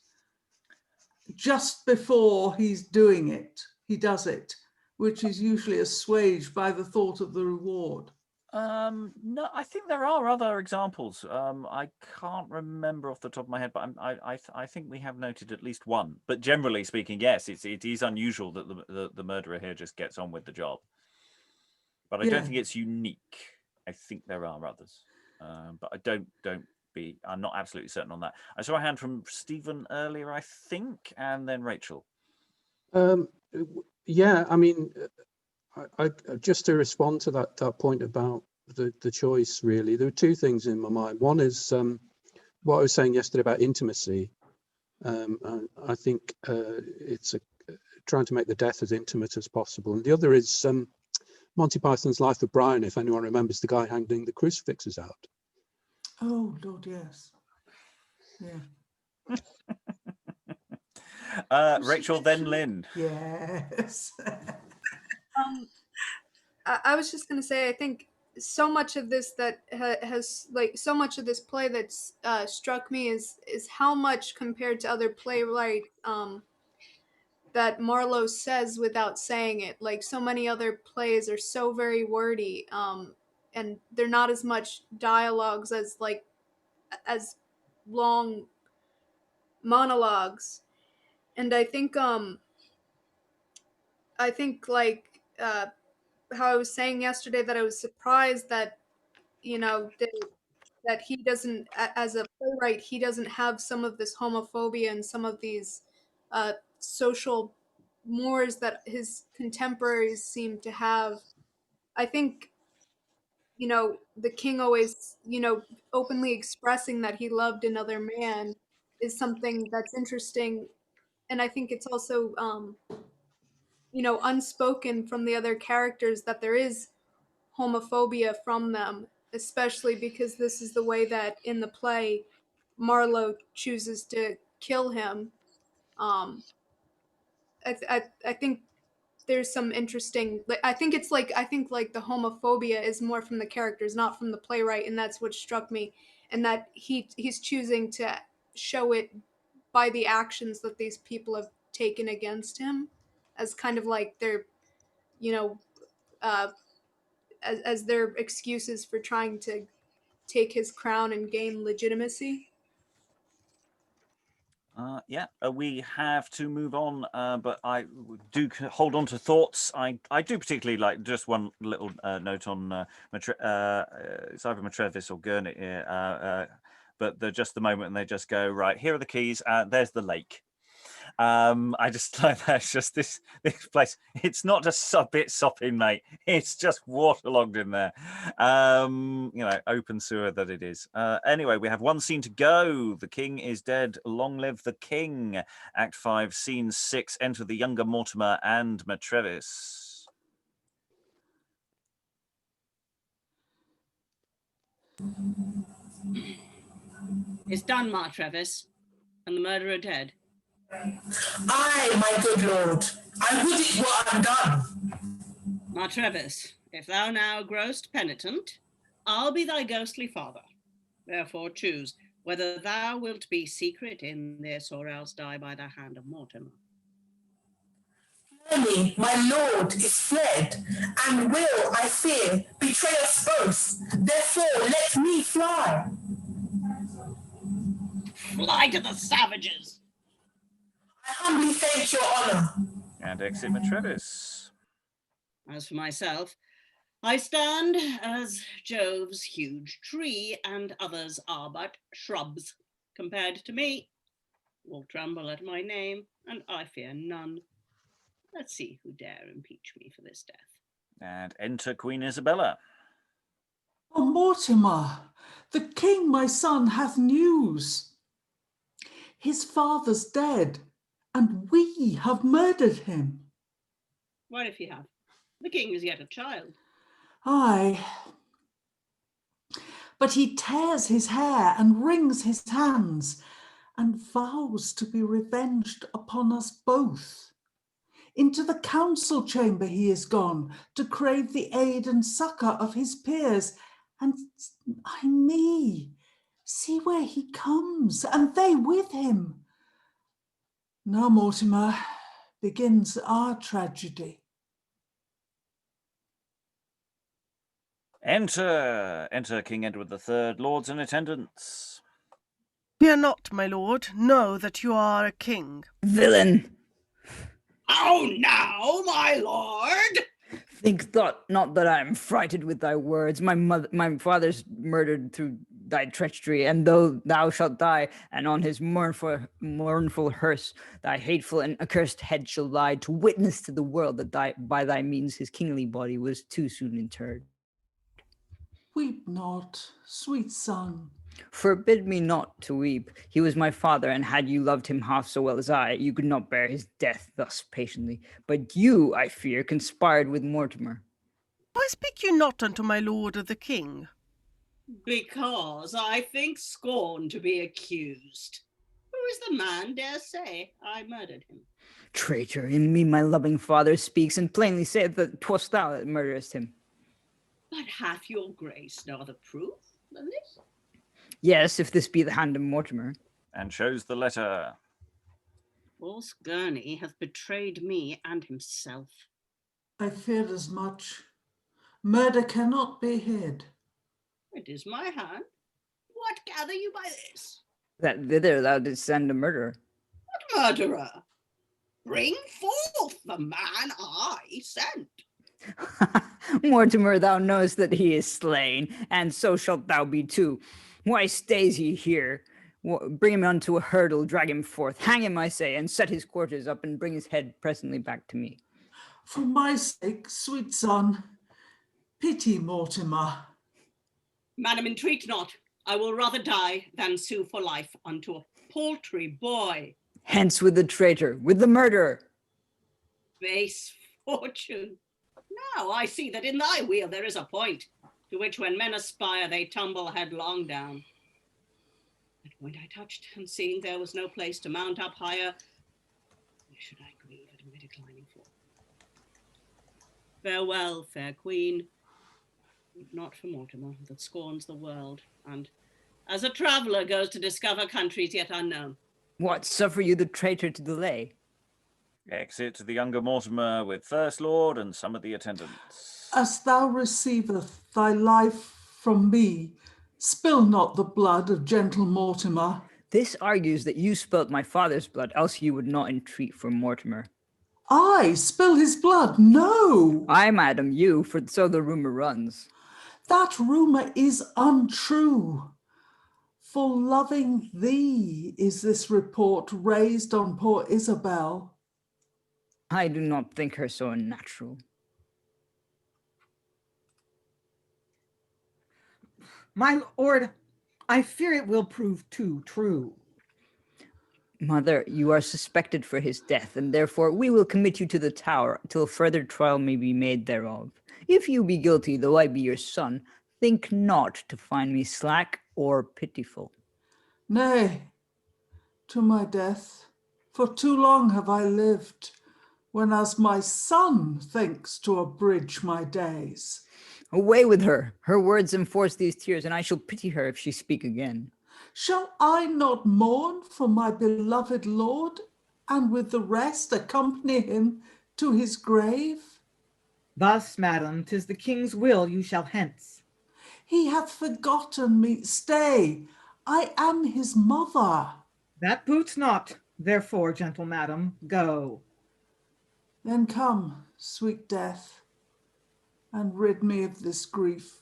just before he's doing it? He does it, which is usually assuaged by the thought of the reward. No, I think there are other examples. I can't remember off the top of my head, but I think we have noted at least one. But generally speaking, yes, it is unusual that the murderer here just gets on with the job. but I don't think it's unique. I think there are others, but I'm not absolutely certain on that. I saw a hand from Stephen earlier, I think, and then Rachael. Yeah, I mean, I just to respond to that point about the choice, really, there are two things in my mind. One is what I was saying yesterday about intimacy. I think it's trying to make the death as intimate as possible. And the other is Monty Python's Life of Brian, if anyone remembers the guy hanging the crucifixes out. Oh, Lord, yes. Yeah. Rachael, then Lynn. Yes. I was just going to say, I think so much of this that has like so much of this play that's struck me is how much compared to other playwrights that Marlowe says without saying it. Like so many other plays are so very wordy, and they're not as much dialogues as long monologues. And I think like how I was saying yesterday that I was surprised that that he doesn't, as a playwright, he doesn't have some of this homophobia and some of these social mores that his contemporaries seem to have. I think, the king always, openly expressing that he loved another man is something that's interesting. And I think it's also, unspoken from the other characters that there is homophobia from them, especially because this is the way that in the play Marlowe chooses to kill him. I think there's some interesting, I think the homophobia is more from the characters, not from the playwright, and that's what struck me, and that he's choosing to show it by the actions that these people have taken against him as kind of like their, as their excuses for trying to take his crown and gain legitimacy. We have to move on, but I do hold on to thoughts. I do particularly like just one little note on it's either Matrevis or Gurney, but they're just the moment and they just go, right, here are the keys, there's the lake. I just like that. It's just this place. It's not just a bit sopping, mate. It's just waterlogged in there. Open sewer that it is. Anyway, we have one scene to go. The king is dead. Long live the king. Act 5, Scene 6. Enter the younger Mortimer and Matrevis. It's done, Matrevis, and the murderer dead. Aye, my good lord, I would it were undone. Matrevis, if thou now growest penitent, I'll be thy ghostly father. Therefore choose whether thou wilt be secret in this or else die by the hand of Mortimer. Only my lord is fled, and will, I fear, betray us both. Therefore let me fly. Fly to the savages! I humbly thank your honour. And exit Matrevis. As for myself, I stand as Jove's huge tree, and others are but shrubs. Compared to me, will tremble at my name, and I fear none. Let's see who dare impeach me for this death. And enter Queen Isabella. Oh, Mortimer, the king, my son, hath news. His father's dead, and we have murdered him. What if he have? The king is yet a child. Aye. But he tears his hair and wrings his hands and vows to be revenged upon us both. Into the council chamber he is gone to crave the aid and succour of his peers. And me, see where he comes, and they with him. Now, Mortimer, begins our tragedy. Enter King Edward III, lords in attendance. Fear not, my lord. Know that you are a king. Villain! How now, my lord? Think not that I am frighted with thy words. My father's murdered through thy treachery, and though thou shalt die, and on his mournful hearse, thy hateful and accursed head shall lie, to witness to the world that by thy means his kingly body was too soon interred. Weep not, sweet son. Forbid me not to weep. He was my father, and had you loved him half so well as I, you could not bear his death thus patiently. But you, I fear, conspired with Mortimer. Why speak you not unto my lord the king? Because I think scorn to be accused. Who is the man dare say I murdered him? Traitor, in me my loving father speaks, and plainly saith that 'twas thou that murderest him. But hath your grace no other proof than this? Yes, if this be the hand of Mortimer. And shows the letter. False Gurney hath betrayed me and himself. I feared as much. Murder cannot be hid. It is my hand. What gather you by this? That thither thou didst send a murderer. What murderer? Bring forth the man I sent. Mortimer, thou knowest that he is slain, and so shalt thou be too. Why stays he here? Bring him unto a hurdle, drag him forth, hang him, I say, and set his quarters up, and bring his head presently back to me. For my sake, sweet son, pity Mortimer. Madam, entreat not. I will rather die than sue for life unto a paltry boy. Hence with the traitor, with the murderer. Base fortune. Now I see that in thy wheel there is a point, to which when men aspire, they tumble headlong down. That point I touched, and seeing there was no place to mount up higher, why should I grieve at my declining fall? Farewell, fair queen, not for Mortimer, that scorns the world, and as a traveller goes to discover countries yet unknown. What, suffer you the traitor to delay? Exit the younger Mortimer with First Lord and some of the attendants. As thou receiveth thy life from me, spill not the blood of gentle Mortimer. This argues that you spilt my father's blood, else you would not entreat for Mortimer. I spill his blood? No! I, madam, you, for so the rumour runs. That rumour is untrue. For loving thee is this report raised on poor Isabel. I do not think her so unnatural. My lord, I fear it will prove too true. Mother, you are suspected for his death, and therefore we will commit you to the tower till further trial may be made thereof. If you be guilty, though I be your son, think not to find me slack or pitiful. Nay, to my death, for too long have I lived, when as my son thinks to abridge my days. Away with her! Her words enforce these tears, and I shall pity her if she speak again. Shall I not mourn for my beloved lord, and with the rest accompany him to his grave? Thus, madam, 'tis the king's will you shall hence. He hath forgotten me. Stay, I am his mother. That boots not. Therefore, gentle madam, go. Then come, sweet death, and rid me of this grief.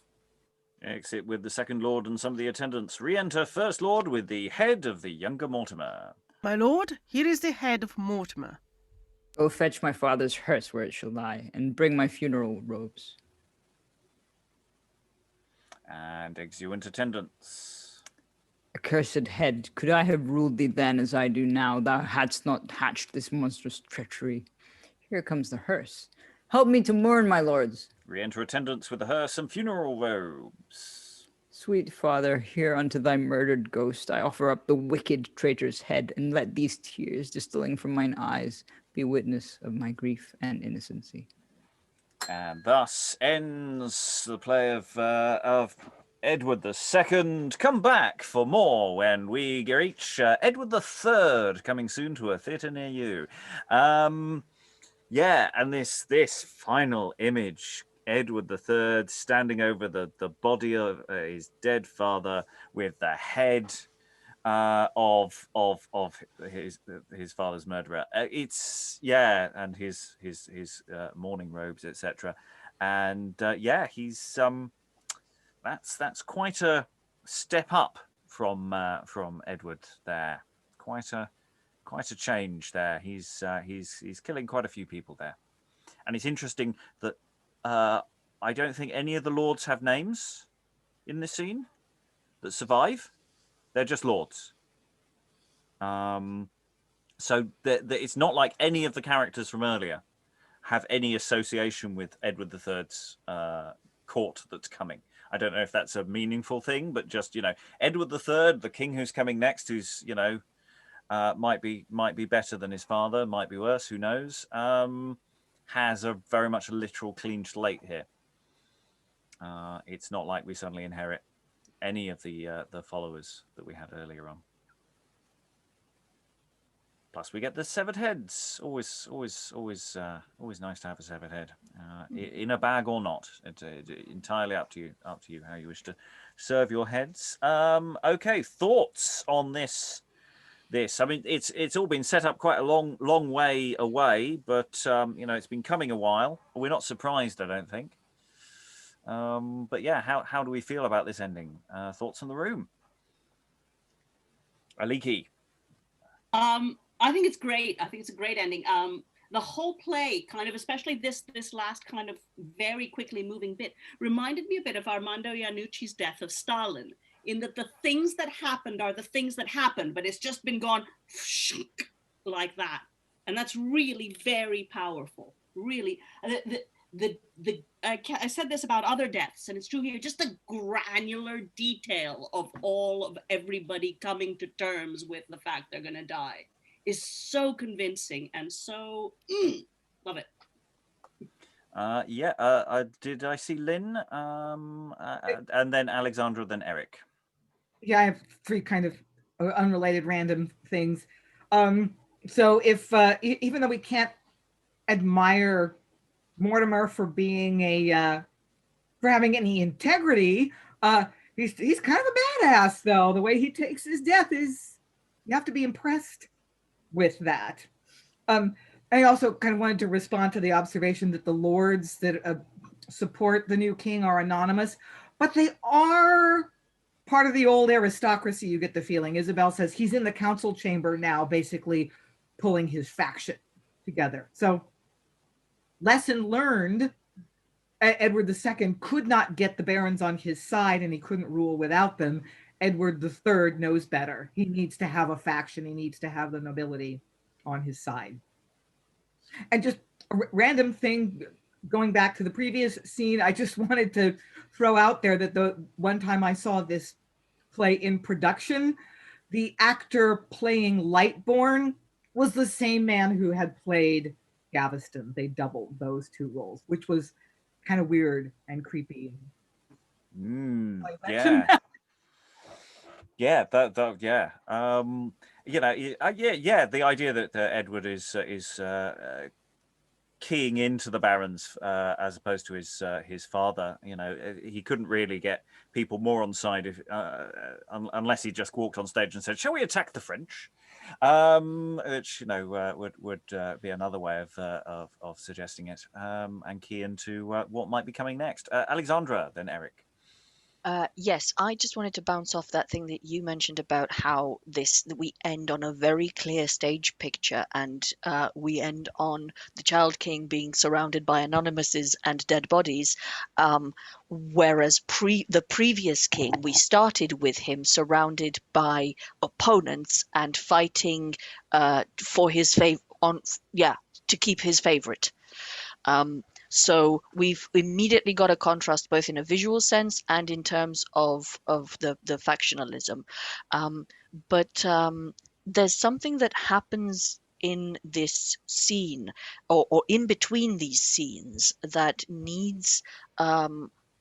Exit with the Second Lord and some of the attendants. Re-enter First Lord with the head of the younger Mortimer. My lord, here is the head of Mortimer. Go fetch my father's hearse where it shall lie, and bring my funeral robes. And exeunt attendants. Accursed head, could I have ruled thee then as I do now, thou hadst not hatched this monstrous treachery. Here comes the hearse. Help me to mourn, my lords. Re-enter attendants with the hearse and funeral robes. Sweet father, here unto thy murdered ghost I offer up the wicked traitor's head, and let these tears distilling from mine eyes be witness of my grief and innocency. And thus ends the play of Edward II. Come back for more when we reach Edward III, coming soon to a theatre near you. Yeah, and this final image, Edward III standing over the body of his dead father with the head of his father's murderer. It's and his mourning robes, etc. and yeah, he's that's quite a step up from Edward there. Quite a change there. He's killing quite a few people there, and it's interesting that I don't think any of the lords have names in this scene that survive. They're just lords. So it's not like any of the characters from earlier have any association with Edward III's court that's coming. I don't know if that's a meaningful thing, but just, Edward III, the king who's coming next, who's, might be better than his father, might be worse, who knows, has a very much a literal clean slate here. It's not like we suddenly inherit any of the followers that we had earlier on. Plus, we get the severed heads. Always nice to have a severed head in a bag or not. It's entirely up to you how you wish to serve your heads. Okay, thoughts on this? I mean, it's all been set up quite a long way away, but it's been coming a while. We're not surprised, I don't think. But yeah, how do we feel about this ending? Thoughts in the room? Aliki. I think it's great. I think it's a great ending. The whole play, kind of, especially this last kind of very quickly moving bit, reminded me a bit of Armando Iannucci's Death of Stalin, in that the things that happened are the things that happened, but it's just been gone like that. And that's really very powerful. Really, I said this about other deaths, and it's true here, just the granular detail of everybody coming to terms with the fact they're going to die is so convincing and so love it. Did I see Lynn? And then Alexandra, then Eric. Yeah, I have three kind of unrelated random things. So if even though we can't admire Mortimer for being for having any integrity, he's kind of a badass though. The way he takes his death is, you have to be impressed with that. I also kind of wanted to respond to the observation that the lords that support the new king are anonymous, but they are part of the old aristocracy, you get the feeling. Isabel says he's in the council chamber now, basically pulling his faction together. So, lesson learned, Edward II could not get the barons on his side, and he couldn't rule without them. Edward III knows better. He needs to have a faction. He needs to have the nobility on his side. And just a random thing, going back to the previous scene, I just wanted to throw out there that the one time I saw this play in production, the actor playing Lightborn was the same man who had played Gaveston. They doubled those two roles, which was kind of weird and creepy. Yeah. Yeah, yeah. The idea that Edward is keying into the barons as opposed to his father. He couldn't really get people more on side unless he just walked on stage and said, "Shall we attack the French?" Which would be another way of suggesting it, and key into what might be coming next. Alexandra, then Eric. Yes, I just wanted to bounce off that thing that you mentioned about how we end on a very clear stage picture, and we end on the Child King being surrounded by anonymouses and dead bodies, whereas the previous king, we started with him surrounded by opponents and fighting for his to keep his favorite. So we've immediately got a contrast both in a visual sense and in terms of the factionalism. But there's something that happens in this scene or in between these scenes that needs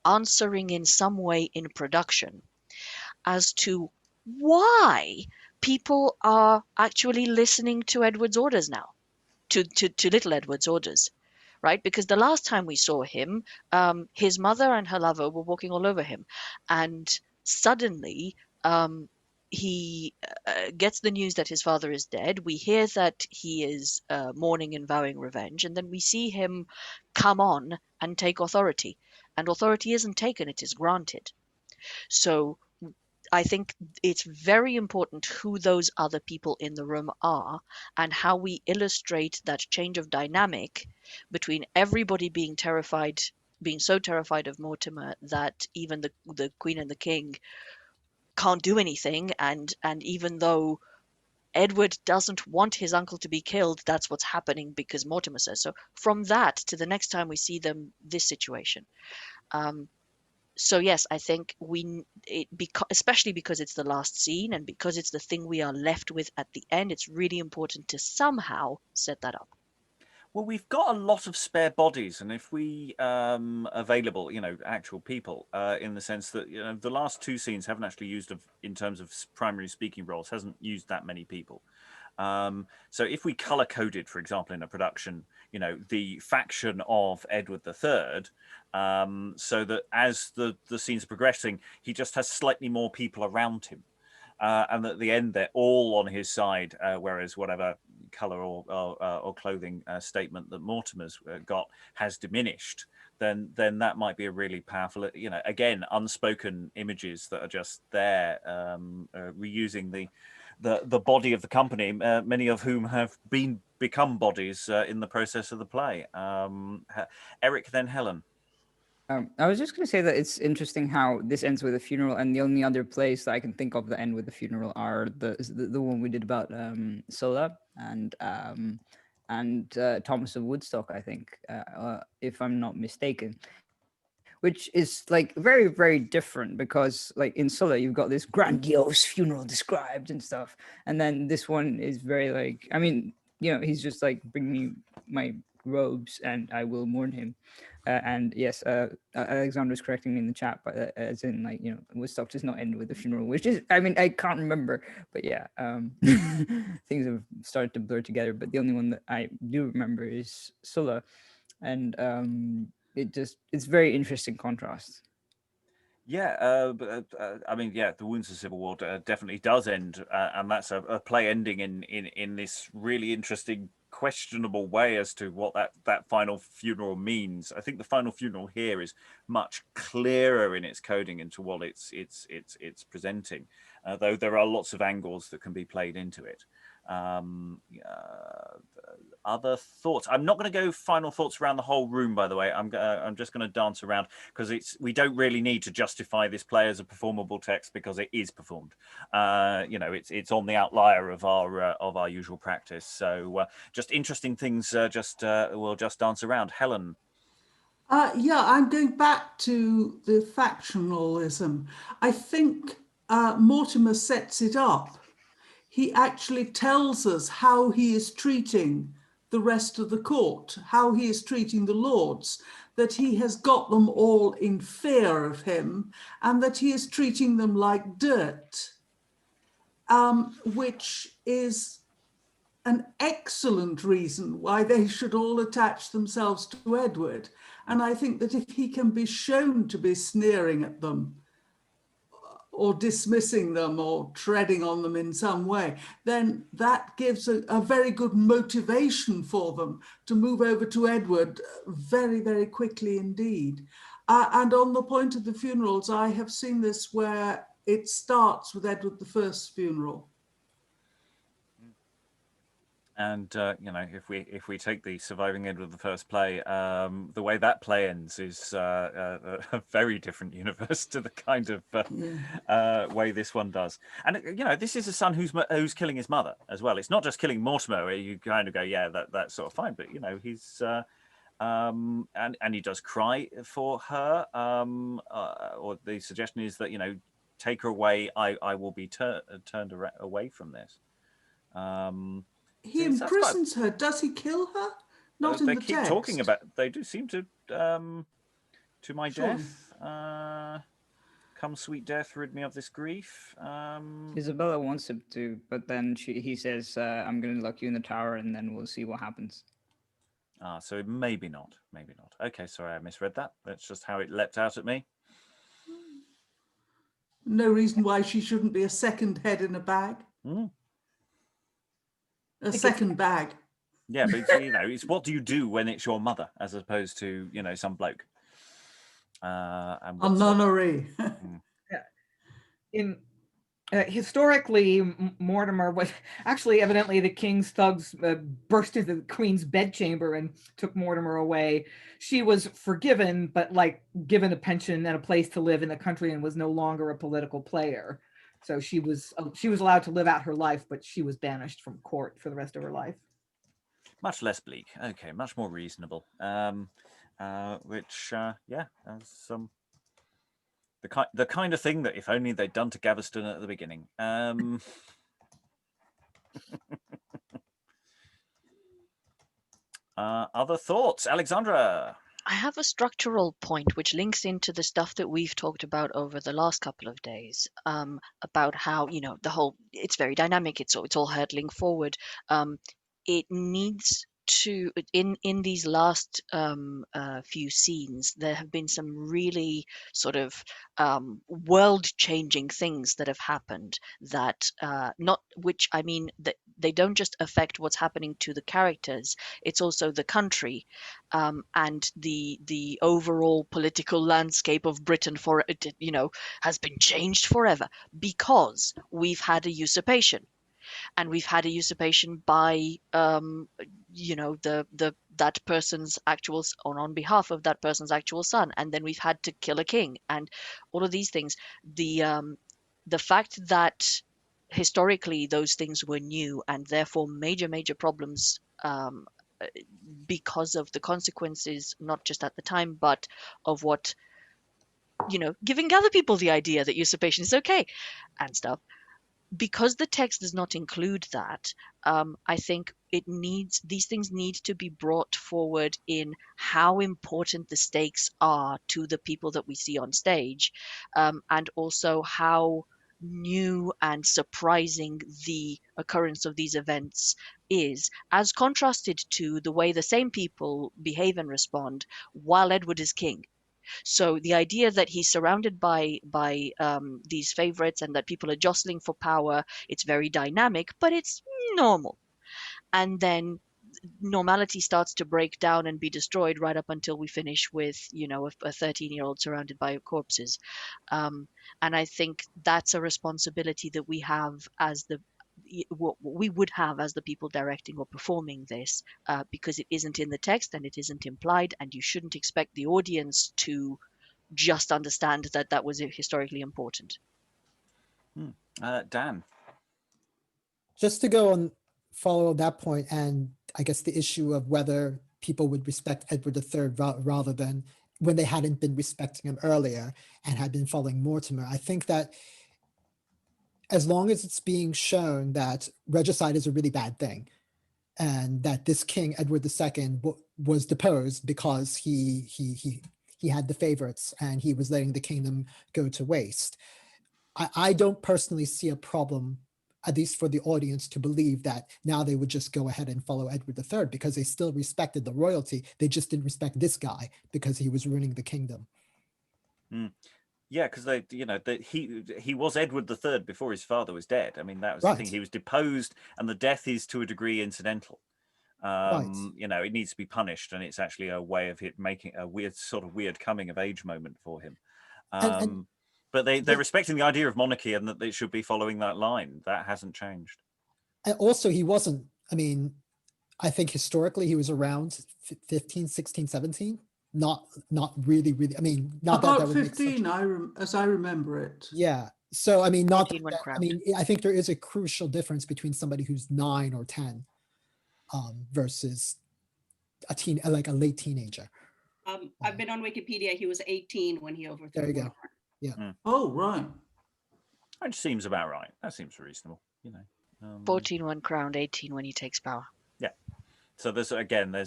answering in some way in production as to why people are actually listening to Edward's orders now, to little Edward's orders. Right? Because the last time we saw him, his mother and her lover were walking all over him. And suddenly, he gets the news that his father is dead. We hear that he is mourning and vowing revenge, and then we see him come on and take authority. And authority isn't taken, it is granted. So I think it's very important who those other people in the room are and how we illustrate that change of dynamic between everybody being terrified, being so terrified of Mortimer that even the Queen and the King can't do anything, and even though Edward doesn't want his uncle to be killed, that's what's happening because Mortimer says so. From that to the next time we see them, this situation. So yes, I think especially because it's the last scene and because it's the thing we are left with at the end, it's really important to somehow set that up. Well, we've got a lot of spare bodies, and if we available, actual people, in the sense that the last two scenes haven't actually used in terms of primary speaking roles, hasn't used that many people. So if we color coded, for example, in a production, the faction of Edward III, so that as the scenes are progressing, he just has slightly more people around him. And at the end, they're all on his side, whereas whatever color or clothing statement that Mortimer's got has diminished, then that might be a really powerful, again, unspoken images that are just there, reusing the body of the company, many of whom have become bodies in the process of the play. Eric, then Helen. I was just going to say that it's interesting how this ends with a funeral, and the only other plays that I can think of that end with a funeral are the one we did about Sulla and Thomas of Woodstock, I think, if I'm not mistaken. Which is like very, very different because like in Sulla, you've got this grandiose funeral described and stuff. And then this one is very like, I mean, he's just like, bring me my robes and I will mourn him. And yes, Alexandra's correcting me in the chat, but as in like, Woodstock does not end with a funeral, which is, I mean, I can't remember, but yeah, things have started to blur together. But the only one that I do remember is Sulla. And it's very interesting contrast. Yeah, I mean, the Wounds of Civil War definitely does end, and that's a play ending in this really interesting, questionable way as to what that final funeral means. I think the final funeral here is much clearer in its coding into what it's presenting, though there are lots of angles that can be played into it. Other thoughts? I'm not going to go final thoughts around the whole room, by the way. I'm just going to dance around because we don't really need to justify this play as a performable text because it is performed. It's on the outlier of our usual practice. So just interesting things. We'll just dance around. Helen. I'm going back to the factionalism. I think Mortimer sets it up. He actually tells us how he is treating the rest of the court, how he is treating the lords, that he has got them all in fear of him and that he is treating them like dirt, which is an excellent reason why they should all attach themselves to Edward. And I think that if he can be shown to be sneering at them, or dismissing them or treading on them in some way, then that gives a very good motivation for them to move over to Edward very, very quickly indeed. And on the point of the funerals, I have seen this where it starts with Edward I's funeral. And if we take the Surviving Edward I play, the way that play ends is a very different universe to the kind of way this one does. And this is a son who's killing his mother as well. It's not just killing Mortimer, where you kind of go, yeah, that's sort of fine, but he's and he does cry for her. Or the suggestion is that take her away. I will be turned away from this. He imprisons her. Does he kill her? Not in the text. They keep talking about. They do seem to my death. Come, sweet death, rid me of this grief. Isabella wants him to, but then he says, "I'm going to lock you in the tower, and then we'll see what happens." So maybe not. Maybe not. Okay, sorry, I misread that. That's just how it leapt out at me. No reason why she shouldn't be a second head in a bag. A second bag. Yeah, but it's what do you do when it's your mother, as opposed to some bloke. And A nunnery. In historically, Mortimer was actually evidently the king's thugs burst into the queen's bedchamber and took Mortimer away. She was forgiven, but given a pension and a place to live in the country, and was no longer a political player. So she was allowed to live out her life, but she was banished from court for the rest of her life. Much less bleak. Okay, much more reasonable. Which the kind of thing that if only they'd done to Gaveston at the beginning. Other thoughts, Alexandra? I have a structural point which links into the stuff that we've talked about over the last couple of days, about how the whole, it's very dynamic. It's all hurtling forward. It needs to, in these last few scenes, there have been some really sort of world-changing things that have happened that that they don't just affect what's happening to the characters, it's also the country, and the overall political landscape of Britain has been changed forever because we've had a usurpation. And we've had a usurpation by, that person's actual, or on behalf of that person's actual son, and then we've had to kill a king, and all of these things. The fact that historically those things were new and therefore major problems, because of the consequences, not just at the time, but of what, giving other people the idea that usurpation is okay and stuff. Because the text does not include that, I think these things need to be brought forward in how important the stakes are to the people that we see on stage, and also how new and surprising the occurrence of these events is, as contrasted to the way the same people behave and respond while Edward is king. So the idea that he's surrounded by these favorites and that people are jostling for power, it's very dynamic, but it's normal. And then normality starts to break down and be destroyed right up until we finish with, a 13-year-old surrounded by corpses. And I think that's a responsibility that we have what we would have as the people directing or performing this, because it isn't in the text and it isn't implied, and you shouldn't expect the audience to just understand that was historically important. Dan? Just to follow that point, and I guess the issue of whether people would respect Edward III rather than when they hadn't been respecting him earlier and had been following Mortimer. I think that as long as it's being shown that regicide is a really bad thing, and that this king, Edward II, was deposed because he had the favorites and he was letting the kingdom go to waste, I don't personally see a problem, at least for the audience, to believe that now they would just go ahead and follow Edward III, because they still respected the royalty. They just didn't respect this guy because he was ruining the kingdom. Yeah, because he was Edward III before his father was dead. I mean, that was right. The thing. He was deposed, and the death is to a degree incidental. Right. It needs to be punished, and it's actually a way of making a weird coming of age moment for him. But they're respecting the idea of monarchy and that they should be following that line. That hasn't changed. And also, he wasn't. I mean, I think historically he was around 15, 16, 17. Not really. I mean, not about that would 15. As I remember it. Yeah. So I mean, not. I mean, I think there is a crucial difference between somebody who's 9 or 10, versus a late teenager. I've been on Wikipedia. He was 18 when he overthrew. There you go. Yeah. Oh, right. That seems about right. That seems reasonable. 14 when crowned, 18 when he takes power. Yeah. So there's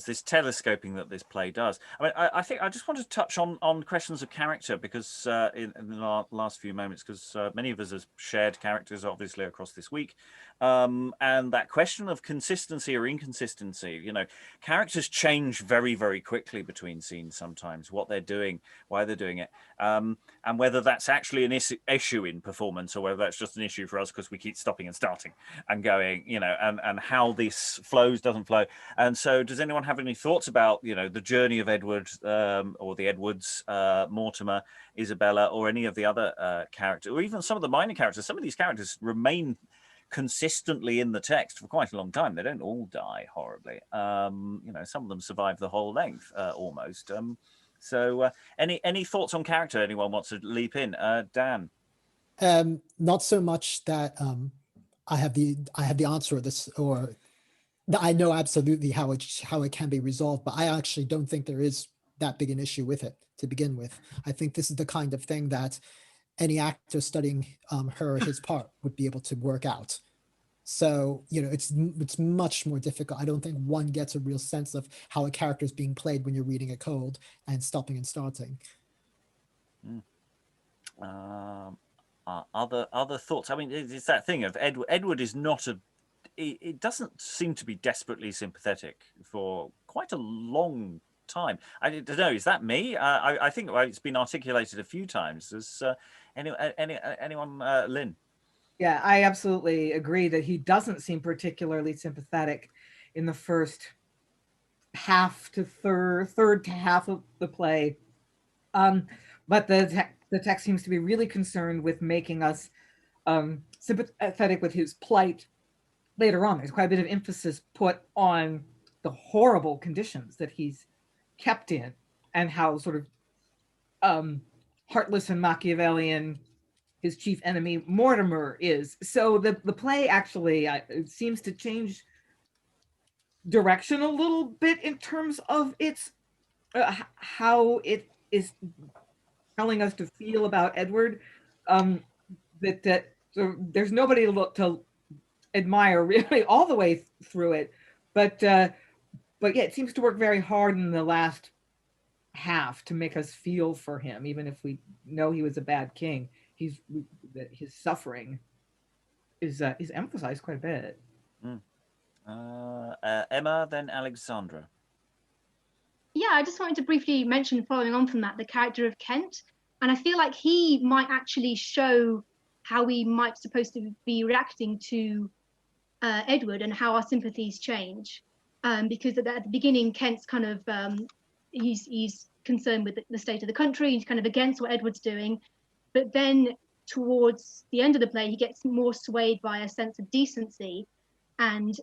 this telescoping that this play does. I mean, I think I just want to touch on questions of character, because in the last few moments, because many of us have shared characters obviously across this week, And that question of consistency or inconsistency, you know, characters change very, very quickly between scenes sometimes, what they're doing, why they're doing it, and whether that's actually an issue in performance or whether that's just an issue for us because we keep stopping and starting and going, you know, and how this flows, doesn't flow. And so does anyone have any thoughts about, you know, the journey of Edward or the Edwards, Mortimer, Isabella, or any of the other characters, or even some of the minor characters? Some of these characters remain consistently in the text for quite a long time. They don't all die horribly. You know, some of them survive the whole length almost. So any thoughts on character? Anyone wants to leap in? Dan? Not so much that I have the answer of this, or that I know absolutely how it can be resolved, but I actually don't think there is that big an issue with it to begin with. I think this is the kind of thing that any actor studying his part would be able to work out. So, you know, it's much more difficult. I don't think one gets a real sense of how a character is being played when you're reading it cold and stopping and starting. Other thoughts? I mean, it's that thing of Edward is not it doesn't seem to be desperately sympathetic for quite a long time. I don't know, is that me? I think it's been articulated a few times. Does anyone, Lynn? Yeah, I absolutely agree that he doesn't seem particularly sympathetic in the first half to third to half of the play. But the text seems to be really concerned with making us sympathetic with his plight later on. There's quite a bit of emphasis put on the horrible conditions that he's kept in and how sort of heartless and Machiavellian his chief enemy Mortimer is. So the play actually seems to change direction a little bit in terms of its how it is telling us to feel about Edward. So there's nobody to admire really all the way through it, but yeah, it seems to work very hard in the last half to make us feel for him, even if we know he was a bad king. His suffering is emphasized quite a bit. Emma, then Alexandra. Yeah, I just wanted to briefly mention, following on from that, the character of Kent. And I feel like he might actually show how we might supposed to be reacting to Edward and how our sympathies change. Because at the beginning, Kent's kind of, he's concerned with the state of the country. He's kind of against what Edward's doing. But then towards the end of the play, he gets more swayed by a sense of decency, and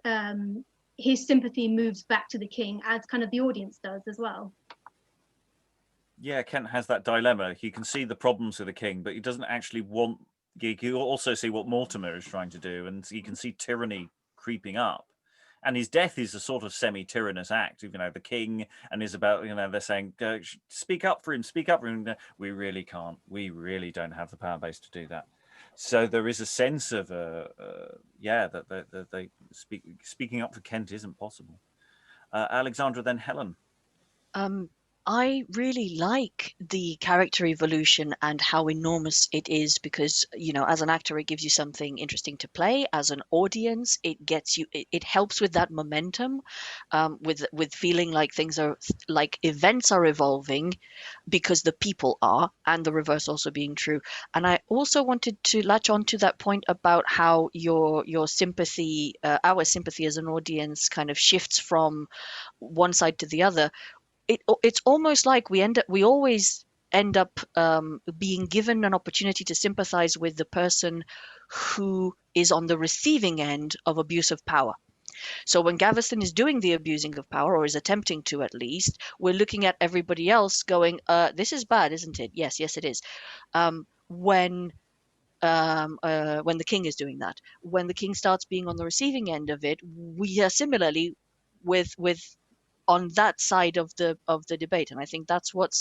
his sympathy moves back to the king, as kind of the audience does as well. Yeah, Kent has that dilemma. He can see the problems with the king, but he doesn't actually want. You can also see what Mortimer is trying to do, and you can see tyranny creeping up. And his death is a sort of semi-tyrannous act. You know, the king and Isabella, you know, they're saying, speak up for him, speak up for him. We really can't. We really don't have the power base to do that. So there is a sense of, that they speaking up for Kent isn't possible. Alexandra, then Helen. I really like the character evolution and how enormous it is because, you know, as an actor, it gives you something interesting to play. As an audience, it gets you, it helps with that momentum, with feeling like things are, like events are evolving because the people are, and the reverse also being true. And I also wanted to latch on to that point about how your sympathy, our sympathy as an audience kind of shifts from one side to the other. It's almost like we always end up being given an opportunity to sympathize with the person who is on the receiving end of abuse of power. So when Gaveston is doing the abusing of power, or is attempting to at least, we're looking at everybody else going, this is bad, isn't it? Yes, it is. When the king is doing that, when the king starts being on the receiving end of it, we are similarly with on that side of the debate, and I think that's what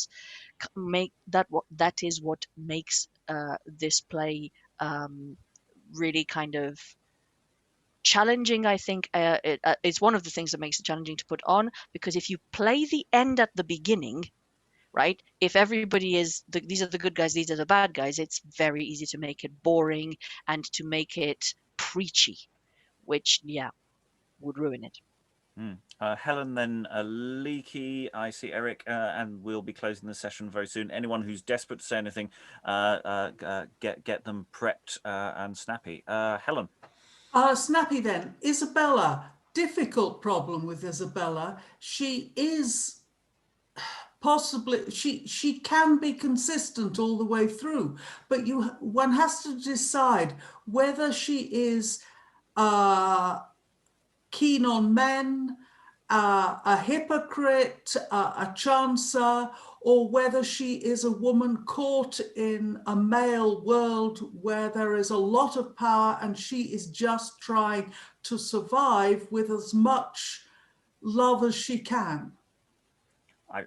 makes this play really kind of challenging. I think it's one of the things that makes it challenging to put on, because if you play the end at the beginning, right? If everybody is these are the good guys, these are the bad guys, it's very easy to make it boring and to make it preachy. which would ruin it. Helen, then Aliki, I see Eric, and we'll be closing the session very soon. Anyone who's desperate to say anything, get them prepped and snappy. Helen. Snappy then. Isabella. Difficult problem with Isabella. She is possibly, she can be consistent all the way through, but one has to decide whether she is keen on men, a hypocrite, a chancer, or whether she is a woman caught in a male world where there is a lot of power and she is just trying to survive with as much love as she can.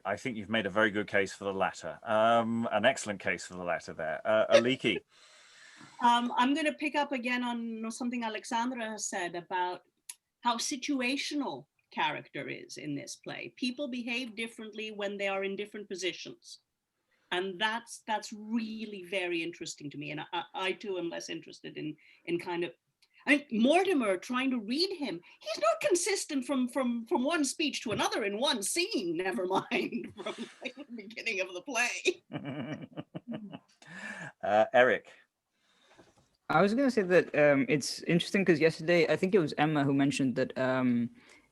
I think you've made a very good case for the latter. An excellent case for the latter there. Aliki. I'm going to pick up again on something Alexandra has said about how situational character is in this play. People behave differently when they are in different positions. And that's really very interesting to me. And I too am less interested in kind of, I mean, Mortimer trying to read him, he's not consistent from one speech to another in one scene, never mind from like, the beginning of the play. Eric. I was going to say that it's interesting because yesterday, I think it was Emma who mentioned that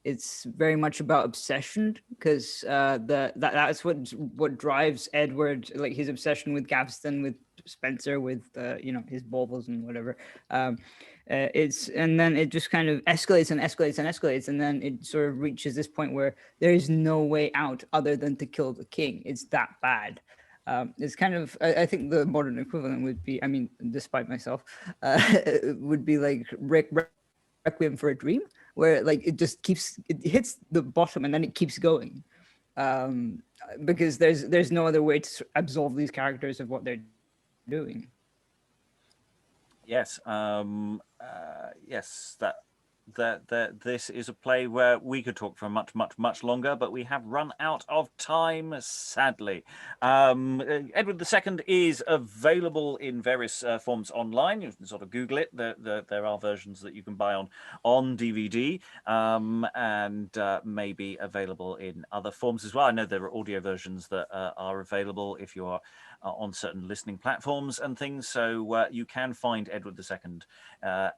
it's very much about obsession, because that's what drives Edward, like his obsession with Gaveston, with Spenser, with his baubles and whatever. And then it just kind of escalates and escalates and escalates, and then it sort of reaches this point where there is no way out other than to kill the king. It's that bad. It's kind of, I think the modern equivalent would be, I mean, despite myself, would be like Requiem for a Dream, where like it hits the bottom and then it keeps going, because there's no other way to absolve these characters of what they're doing. Yes, yes, that this is a play where we could talk for much longer, but we have run out of time, sadly. Edward II is available in various forms online. You can sort of Google it. There are versions that you can buy on DVD, and maybe available in other forms as well. I know there are audio versions that are available if you are on certain listening platforms and things, so you can find Edward II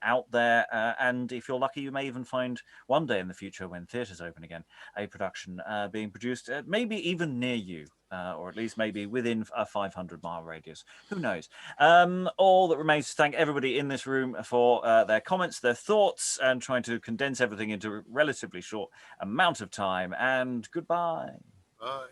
out there, and if you're lucky, you may even find one day in the future, when theatres open again, a production being produced, maybe even near you, or at least maybe within a 500-mile radius. Who knows? All that remains to thank everybody in this room for their comments, their thoughts, and trying to condense everything into a relatively short amount of time. And goodbye. Bye.